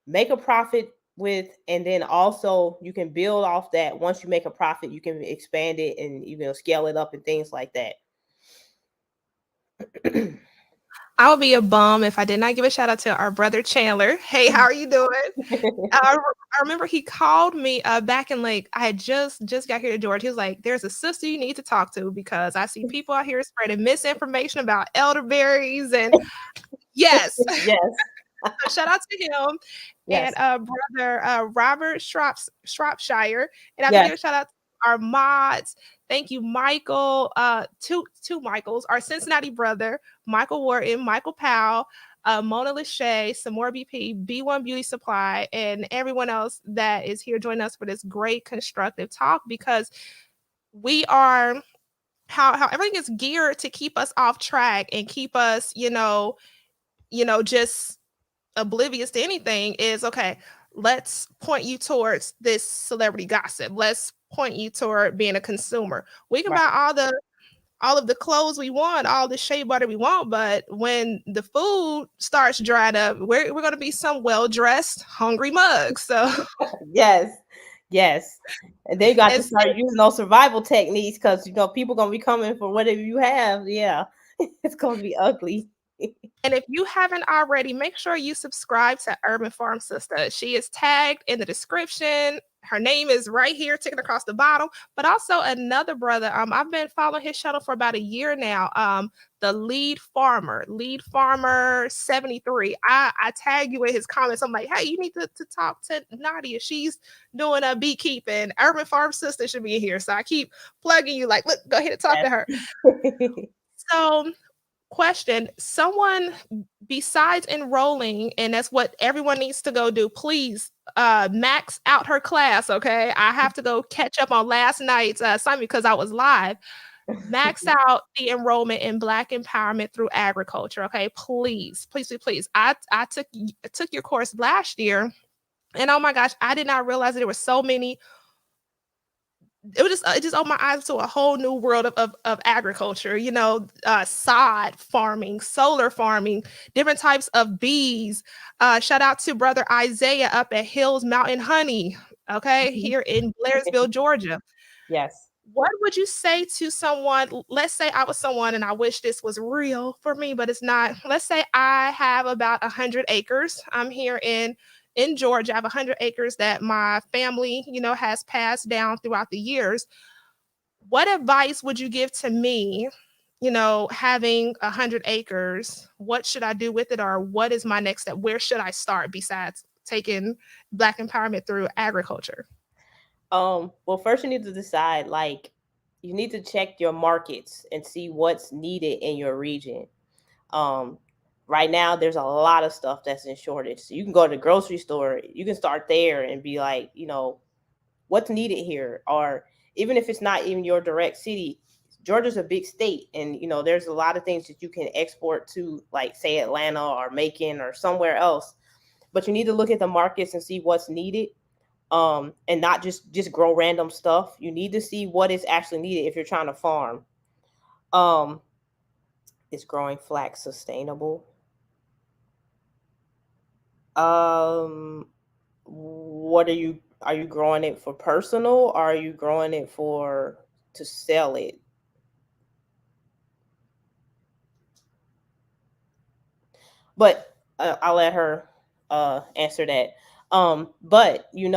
make a profit with, and then also you can build off that. Once you make a profit, you can expand it and scale it up and things like that. I would be a bum if I did not give a shout out to our brother Chandler. Hey, how are you doing? I remember he called me back in I had just got here to Georgia. He was like, "There's a sister you need to talk to because I see people out here spreading misinformation about elderberries." And yes, yes. Shout out to him. Yes. And brother Robert Shropshire. And I have to give a shout out to our mods. Thank you, Michael. Two Michaels, our Cincinnati brother, Michael Wharton, Michael Powell, Mona Lachey, Samora BP, B1 Beauty Supply, and everyone else that is here joining us for this great constructive talk, because we are how everything is geared to keep us off track and keep us, just oblivious to anything. Is okay, let's point you towards this celebrity gossip. Let's point you toward being a consumer. We can buy all of the clothes we want, all the shea butter we want, but when the food starts drying up, we're going to be some well-dressed, hungry mugs. So yes. And they got to start using those survival techniques, because people going to be coming for whatever you have. Yeah. It's going to be ugly. And if you haven't already, make sure you subscribe to Urban Farm Sista. She is tagged in the description. Her name is right here, ticking across the bottom. But also another brother, I've been following his channel for about a year now. The Lead Farmer 73. I tag you in his comments. I'm like, hey, you need to talk to Nadia. She's doing a beekeeping. Urban Farm Sista should be here. So I keep plugging you, like, look, go ahead and talk to her. So question, someone besides enrolling, and that's what everyone needs to go do, please max out her class. Okay, I have to go catch up on last night's assignment because I was live. Max out the enrollment in Black Empowerment Through Agriculture. Okay, please. I took your course last year, And oh my gosh, I did not realize that there were so many. It just opened my eyes to a whole new world of agriculture. Sod farming, solar farming, different types of bees. Shout out to brother Isaiah up at Hills Mountain Honey, okay, here in Blairsville, Georgia. Yes. What would you say to someone? Let's say I was someone and I wish this was real for me, but it's not. Let's say I have about 100 acres. I'm here in Georgia. I have 100 acres that my family, has passed down throughout the years. What advice would you give to me? Having 100 acres, what should I do with it, or what is my next step? Where should I start besides taking Black empowerment through agriculture? Well, first you need to decide, like, you need to check your markets and see what's needed in your region. Um, right now there's a lot of stuff that's in shortage. So you can go to the grocery store, you can start there and be like, what's needed here? Or even if it's not even your direct city, Georgia's a big state, and there's a lot of things that you can export to, like say Atlanta or Macon or somewhere else. But you need to look at the markets and see what's needed, and not just grow random stuff. You need to see what is actually needed if you're trying to farm. um is growing flax sustainable? What are you growing it for personal, or are you growing it for to sell it? But I'll let her answer that. But you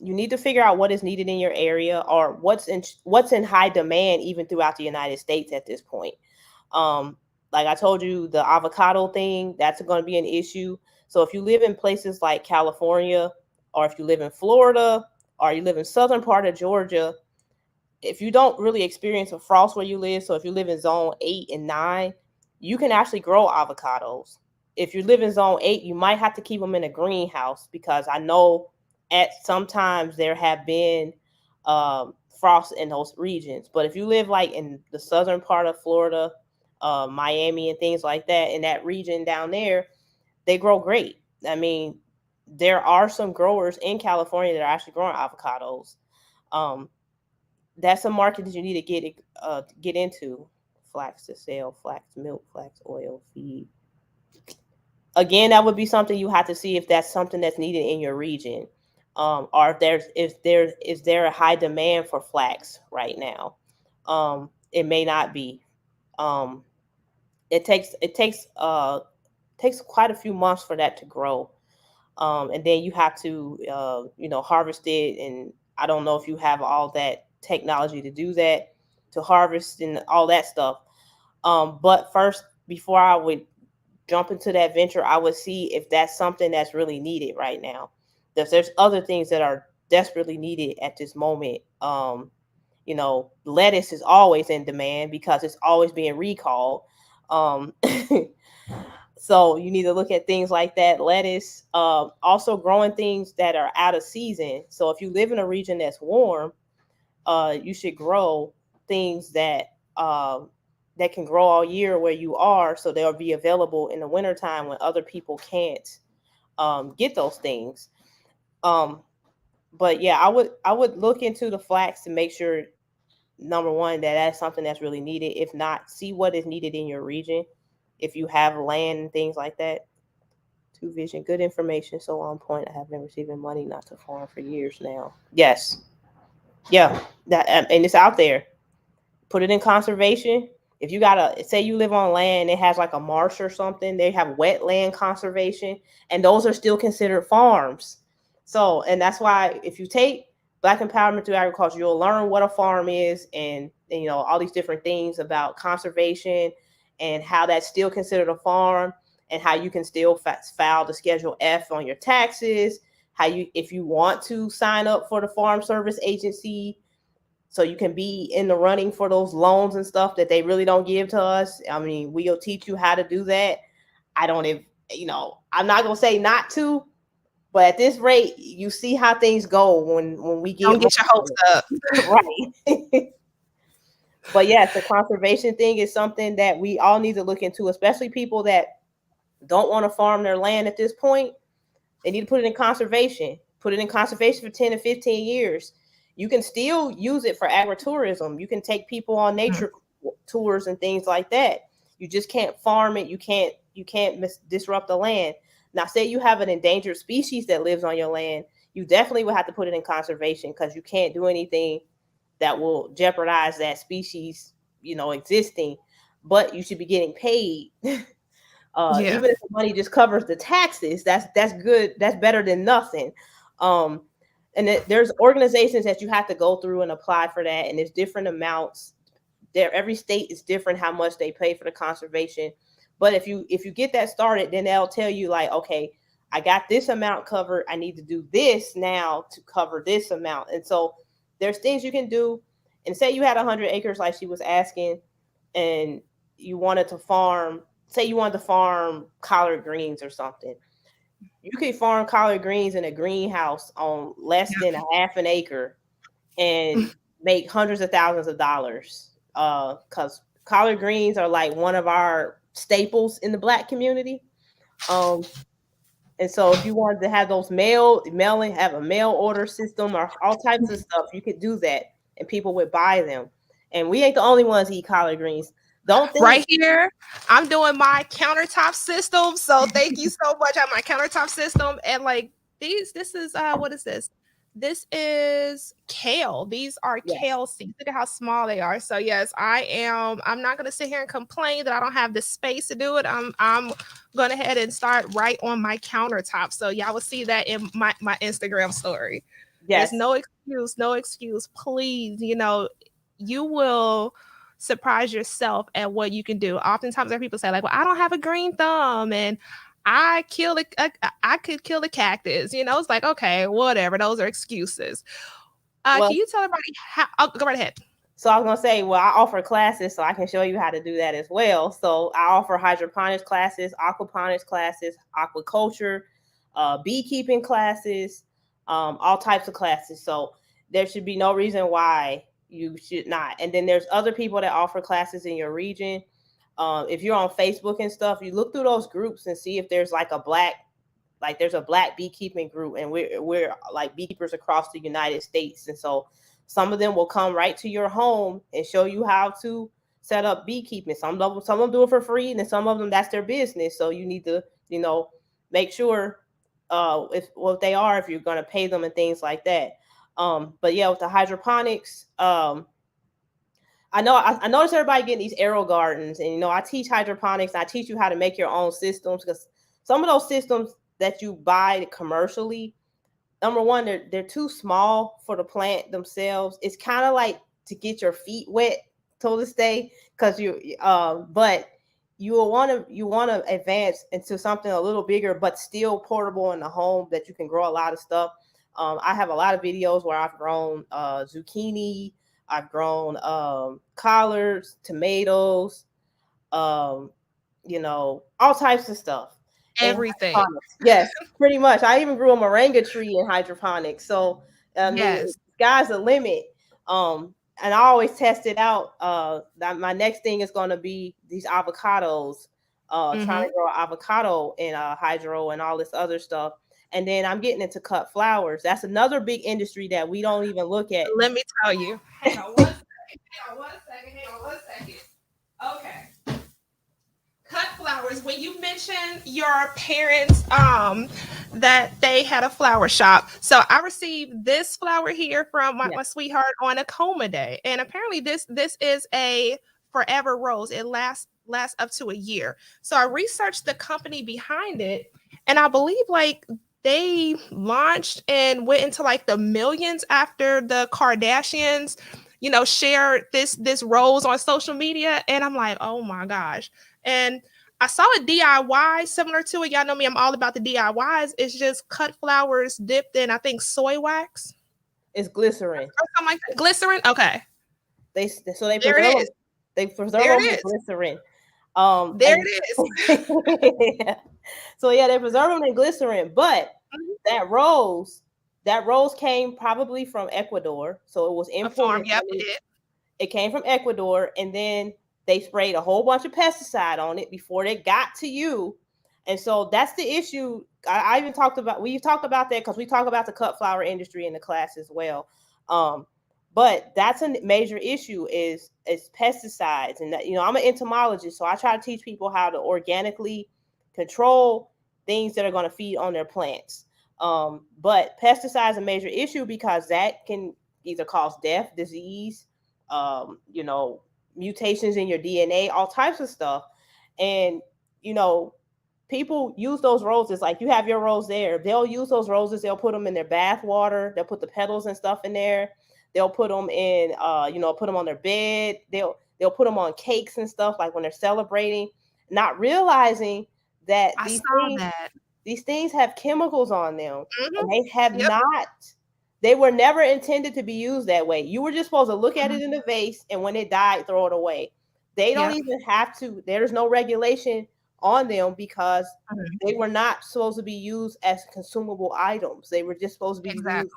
need to figure out what is needed in your area, or what's in high demand even throughout the United States at this point. Um, like I told you, the avocado thing, that's going to be an issue. So if you live in places like California, or if you live in Florida, or you live in southern part of Georgia, if you don't really experience a frost where you live, so if you live in zone 8 and 9, you can actually grow avocados. If you live in zone 8, you might have to keep them in a greenhouse, because I know at sometimes there have been frost in those regions. But if you live like in the southern part of Florida, Miami and things like that, in that region down there, they grow great. I mean, there are some growers in California that are actually growing avocados. Um, that's a market that you need to get into. Flax to sell, flax milk, flax oil, feed. Again, that would be something you have to see if that's something that's needed in your region, or if there a high demand for flax right now. It may not be. Um, it takes quite a few months for that to grow, and then you have to harvest it. And I don't know if you have all that technology to do that, to harvest and all that stuff. But first, before I would jump into that venture, I would see if that's something that's really needed right now. There's other things that are desperately needed at this moment. Lettuce is always in demand because it's always being recalled. Um, so you need to look at things like that. Lettuce, also growing things that are out of season. So if you live in a region that's warm, you should grow things that can grow all year where you are, so they'll be available in the wintertime when other people can't get those things. Um, but yeah, I would look into the flax to make sure, number one, that that's something that's really needed. If not, see what is needed in your region. If you have land and things like that. Two Vision, good information, so on point. I have been receiving money not to farm for years now. Yes, yeah, that and it's out there. Put it in conservation. If you gotta say you live on land, it has like a marsh or something, they have wetland conservation, and those are still considered farms. So, and that's why if you take Black empowerment through agriculture, you'll learn what a farm is, and all these different things about conservation, and how that's still considered a farm, and how you can still file the Schedule F on your taxes. How you, if you want to sign up for the Farm Service Agency, so you can be in the running for those loans and stuff that they really don't give to us. I mean, we'll teach you how to do that. I don't even, I'm not gonna say not to, but at this rate, you see how things go when we get Don't get your hopes up. right. But yes, the conservation thing is something that we all need to look into, especially people that don't want to farm their land at this point. They need to put it in conservation. put it in conservation for 10 to 15 years. You can still use it for agritourism. You can take people on nature tours and things like that. You just can't farm it. You can't disrupt the land. Now, say you have an endangered species that lives on your land, you definitely would have to put it in conservation because you can't do anything that will jeopardize that species, existing. But you should be getting paid. Yeah. Even if the money just covers the taxes, that's good. That's better than nothing. Um, and there's organizations that you have to go through and apply for that, and there's different amounts. There, every state is different how much they pay for the conservation. But if you get that started, then they'll tell you like, okay, I got this amount covered. I need to do this now to cover this amount. And so there's things you can do. And say you had 100 acres, like she was asking, and you wanted to farm. Say you wanted to farm collard greens or something. You can farm collard greens in a greenhouse on less than a half an acre and make hundreds of thousands of dollars. Because collard greens are like one of our staples in the Black community. Um, and so if you wanted to have those mailing, have a mail order system or all types of stuff, you could do that and people would buy them. And we ain't the only ones eat collard greens. Don't think Right here, I'm doing my countertop system. So thank you so much. I have my countertop system, and like this is what is this? This is kale. These are yes. kale seeds. Look at how small they are. So yes, I am. I'm not gonna sit here and complain that I don't have the space to do it. I'm going ahead and start right on my countertop. So y'all will see that in my Instagram story. There's Yes. no excuse, no excuse. Please, you will surprise yourself at what you can do. Oftentimes, there are people say like, "Well, I don't have a green thumb, and I could kill a cactus." It's like, okay, whatever. Those are excuses. Well, Can you tell everybody how? Oh, go right ahead. so I was gonna say, well, I offer classes, so I can show you how to do that as well. So I offer hydroponics classes, aquaponics classes, aquaculture, beekeeping classes, all types of classes. So there should be no reason why you should not. And then there's other people that offer classes in your region. If you're on Facebook and stuff, you look through those groups and see if there's there's a black beekeeping group, and we're like beekeepers across the United States. And so some of them will come right to your home and show you how to set up beekeeping. Some of them do it for free, and then some of them that's their business. So you need to, make sure if what they are, if you're going to pay them and things like that. But yeah, with the hydroponics, I notice everybody getting these aero gardens, and I teach hydroponics. I teach you how to make your own systems, because some of those systems that you buy commercially, number one, they're too small for the plant themselves. It's kind of like to get your feet wet, so to say, because but you want to advance into something a little bigger, but still portable in the home that you can grow a lot of stuff. I have a lot of videos where I've grown zucchini, I've grown collards, tomatoes, um, all types of stuff in Everything. hydroponics. Yes, pretty much. I even grew a moringa tree in hydroponics. So I mean, Yes. sky's the limit. And I always test it out. My next thing is going to be these avocados. Trying Hmm. to grow avocado in hydro and all this other stuff. And then I'm getting into cut flowers. That's another big industry that we don't even look at. Let me tell you. Hang on one second. Hang on one second. Hang on one second. Okay. Cut flowers. When you mentioned your parents, that they had a flower shop, so I received this flower here from my, Yeah. my sweetheart on a coma day, and apparently this is a forever rose. It lasts up to a year. So I researched the company behind it, and I believe like they launched and went into like the millions after the Kardashians, shared this rose on social media, and I'm like, oh my gosh. And I saw a DIY similar to it. Y'all know me, I'm all about the DIYs. It's just cut flowers dipped in, I think, soy wax It's glycerin. or something like that. Glycerin. Okay. They There preserve it them. is. They preserve There them it in is. glycerin. There And it is. so yeah, they preserve them in glycerin. But Mhm. that rose, that rose came probably from Ecuador, so it was A farm. imported Yep, from it did. it came from Ecuador, and then they sprayed a whole bunch of pesticide on it before they got to you. And so that's the issue I even we talked about that because we talk about the cut flower industry in the class as well. But that's a major issue is pesticides, and that, I'm an entomologist, so I try to teach people how to organically control things that are going to feed on their plants. But pesticides are a major issue because that can either cause death, disease, mutations in your DNA, all types of stuff. And people use those roses, like you have your rose there. They'll use those roses. They'll put them in their bath water. They'll put the petals and stuff in there. They'll put them in, put them on their bed. They'll put them on cakes and stuff, like when they're celebrating, not realizing that I saw that. these things have chemicals on them, and they have Yep. not. They were never intended to be used that way. You were just supposed to look at it in the vase, and when it died, throw it away. They don't Yep. even have to. There's no regulation on them because Mhm. they were not supposed to be used as consumable items. They were just supposed to be used Exactly.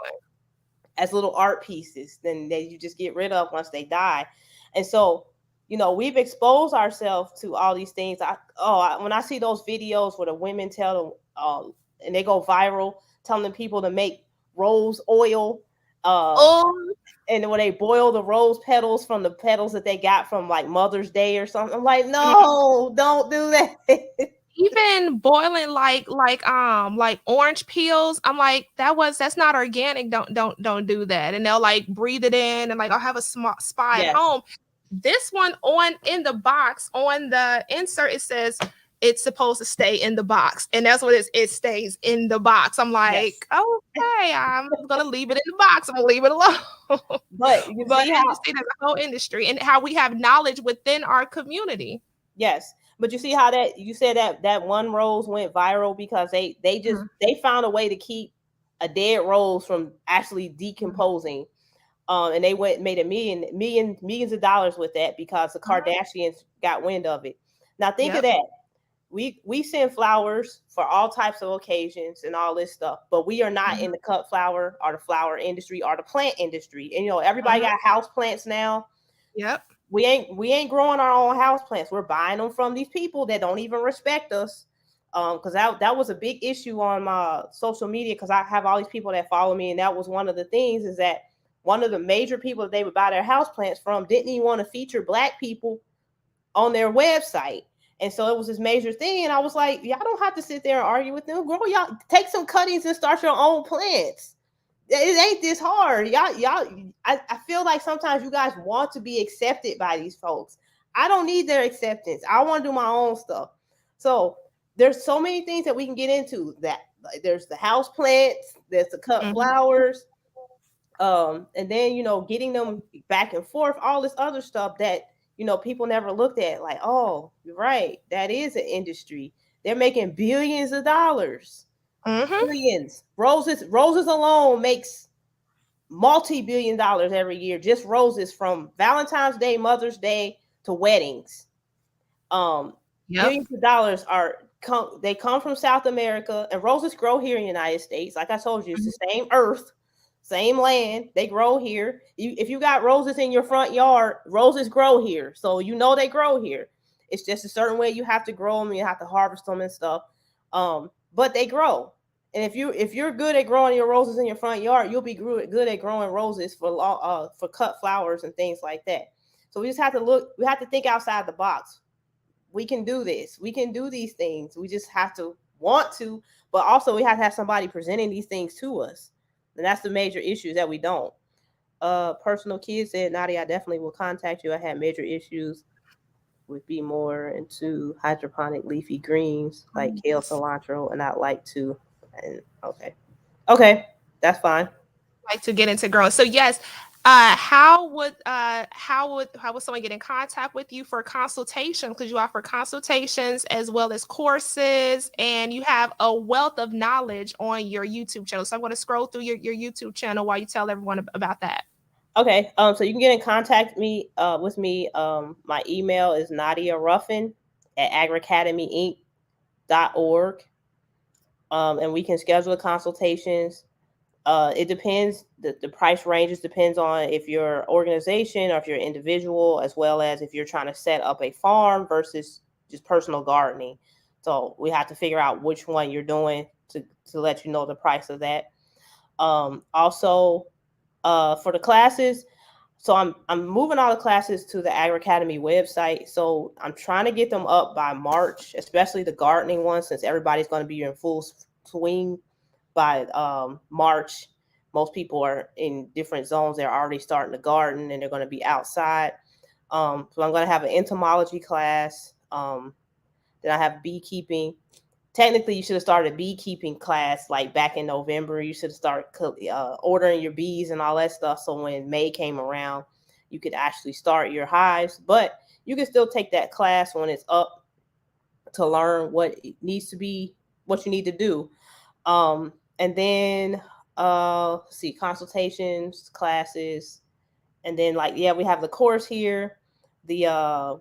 as little art pieces. Then you just get rid of once they die. And so, we've exposed ourselves to all these things. When I see those videos where the women tell them, and they go viral, telling people to make rose oil, Oh, and when they boil the rose petals from the petals that they got from like Mother's Day or something, I'm like, mhm. no, don't do that. Even boiling like orange peels, I'm like, that's not organic. Don't do that. And they'll like breathe it in and like I'll have a small spot at Yes, home. This one on in the box on the insert, it says it's supposed to stay in the box, and that's what it stays in the box. I'm yes. like, okay, I'm gonna leave it in the box. I'm gonna leave it alone. But you But see how you see, there's a whole industry and how we have knowledge within our community. Yes, but you see how that you said that one rose went viral because Mhm. they found a way to keep a dead rose from actually Mhm. decomposing. And they went made millions of dollars with that because the Mhm. Kardashians got wind of it. Now think of Yep. that. We send flowers for all types of occasions and all this stuff, but we are not Mhm. in the cut flower or the flower industry or the plant industry. And everybody Mhm. got house plants now. Yep. We ain't growing our own house plants. We're buying them from these people that don't even respect us. Because that was a big issue on my social media, because I have all these people that follow me, and that was one of the things, is that one of the major people that they would buy their house plants from didn't even want to feature Black people on their website. And so it was this major thing. And I was like, y'all don't have to sit there and argue with them. Girl, y'all take some cuttings and start your own plants. It ain't this hard. I feel like sometimes you guys want to be accepted by these folks. I don't need their acceptance. I want to do my own stuff. So there's so many things that we can get into. That like, there's the house plants, there's the cut Mhm. flowers, and then getting them back and forth, all this other stuff that people never looked at. Like, oh, you're right, that is an industry. They're making billions of dollars. Mhm. Billions. Roses alone makes multi-billion dollars every year, just roses, from Valentine's Day, Mother's Day, to weddings. Yep. Billions of dollars they come from South America, and roses grow here in the United States. Like I told you, it's Mhm. the same earth, same land. They grow here. If you got roses in your front yard, roses grow here, so they grow here. It's just a certain way you have to grow them. You have to harvest them and stuff. But they grow. And if you're good at growing your roses in your front yard, you'll be good at growing roses for cut flowers and things like that. So we just have to look. We have to think outside the box. We can do this. We can do these things. We just have to want to, but also we have to have somebody presenting these things to us. And that's the major issue, that we don't. Personal Kid said, Nadia, I definitely will contact you. I had major issues with be more into hydroponic leafy greens like kale, Yes. cilantro, and I'd like to. And okay, that's fine. Like to get into growing. So yes, how would someone get in contact with you for consultation? Because you offer consultations as well as courses, and you have a wealth of knowledge on your YouTube channel. So I'm going to scroll through your YouTube channel while you tell everyone about that. Okay, so you can get in contact with me. My email is Nadia Ruffin at agracademyinc.org. And we can schedule consultations. It depends. The price ranges depends on if you're organization or if you're individual, as well as if you're trying to set up a farm versus just personal gardening. So we have to figure out which one you're doing to let you know the price of that. Also, for the classes, so I'm moving all the classes to the Agri Academy website. So I'm trying to get them up by March, especially the gardening ones, since everybody's going to be in full swing by March. Most people are in different zones. They're already starting to garden and they're going to be outside. So I'm going to have an entomology class. Then I have beekeeping. Technically, you should have started a beekeeping class like back in November. You should have started ordering your bees and all that stuff. So when May came around, you could actually start your hives. But you can still take that class when it's up to learn what needs to be, what you need to do. And then see, consultations, classes, and then like yeah, we have the course here, the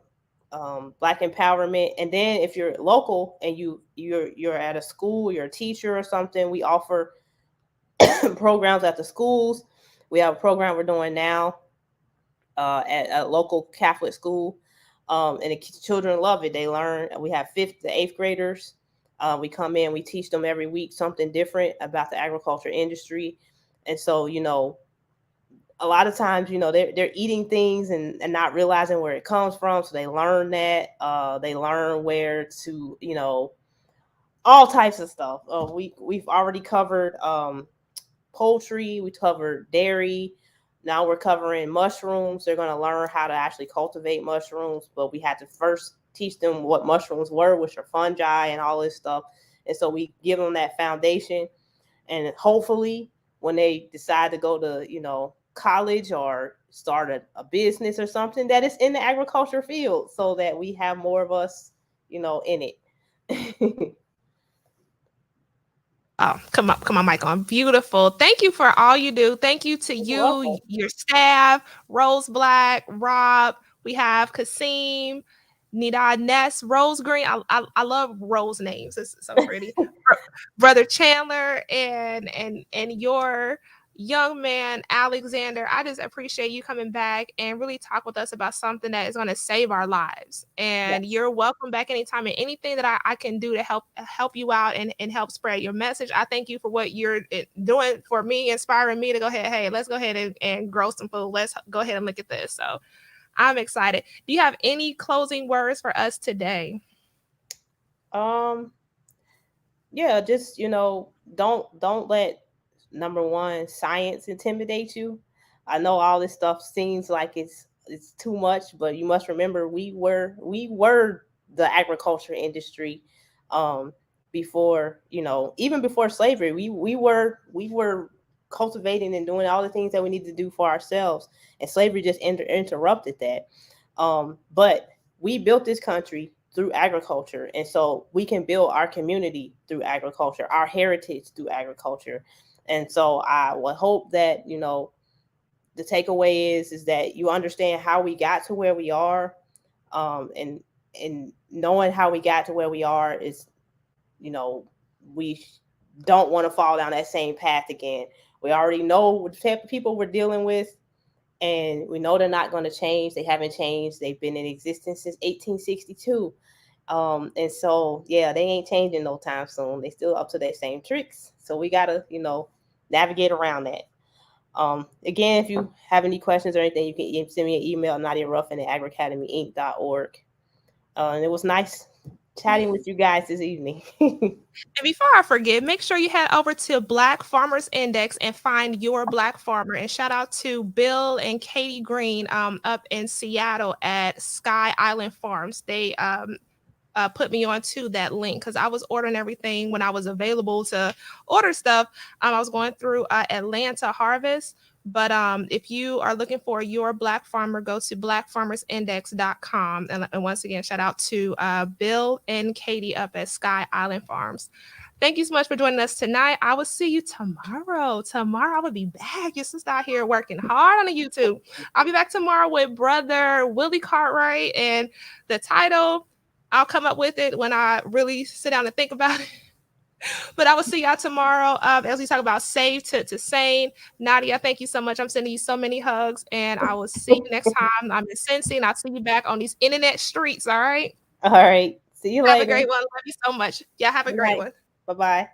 Black empowerment. And then if you're local and you're at a school, you're a teacher or something, we offer programs at the schools. We have a program we're doing now at a local Catholic school, and the children love it. They learn. We have fifth to eighth graders. We come in, we teach them every week something different about the agriculture industry. And so a lot of times, they're eating things and not realizing where it comes from. So they learn that. They learn where to, all types of stuff. We've already covered poultry. We covered dairy. Now we're covering mushrooms. They're going to learn how to actually cultivate mushrooms, but we had to first teach them what mushrooms were, which are fungi and all this stuff. And so we give them that foundation, and hopefully when they decide to go to, college or start a business or something, that is in the agriculture field, so that we have more of us, in it. Oh, come on, Mike on. Beautiful. Thank you for all you do. Thank you to You're you, welcome. your staff, Rose Black, Rob. We have Kasim, Nida Ness, Rose Green. I love Rose names. It's so pretty. Brother Chandler and your young man Alexander. I just appreciate you coming back and really talk with us about something that is going to save our lives. And Yes. you're welcome back anytime, and anything that I can do to help you out and help spread your message. I thank you for what you're doing for me, inspiring me to go ahead. Hey, let's go ahead and grow some food. Let's go ahead and look at this. So I'm excited. Do you have any closing words for us today? um yeah, just don't let, number one, science intimidate you. I know all this stuff seems like it's too much, but you must remember we were the agriculture industry, um before, even before slavery. We were cultivating and doing all the things that we need to do for ourselves, and slavery just interrupted that. But we built this country through agriculture, and so we can build our community through agriculture, our heritage through agriculture. And so I would hope that, the takeaway is that you understand how we got to where we are. And knowing how we got to where we are is, you know we don't want to fall down that same path again. We already know what type of people we're dealing with, and we know they're not going to change. They haven't changed. They've been in existence since 1862. And so, yeah, they ain't changing no time soon. They still up to their same tricks. So we gotta, navigate around that. Again, if you have any questions or anything, you can send me an email, Nadia Ruffin at agriacademyinc.org. And it was nice chatting with you guys this evening. And before I forget, make sure you head over to Black Farmers Index and find your Black farmer. And shout out to Bill and Katie Green up in Seattle at Sky Island Farms. They put me on to that link because I was ordering everything when I was available to order stuff. I was going through Atlanta Harvest. But if you are looking for your Black farmer, go to blackfarmersindex.com. And once again, shout out to Bill and Katie up at Sky Island Farms. Thank you so much for joining us tonight. I will see you tomorrow. Tomorrow I will be back. Your sister out here working hard on the YouTube. I'll be back tomorrow with brother Willie Cartwright, and the title, I'll come up with it when I really sit down and think about it. But I will see y'all tomorrow as we talk about save to sane. Nadia, thank you so much. I'm sending you so many hugs, and I will see you next time. I'm in Cincy, and I'll see you back on these internet streets. All right. All right. See you Have a later. great one. Love you so much. Yeah, have a Good great night. one. Bye bye.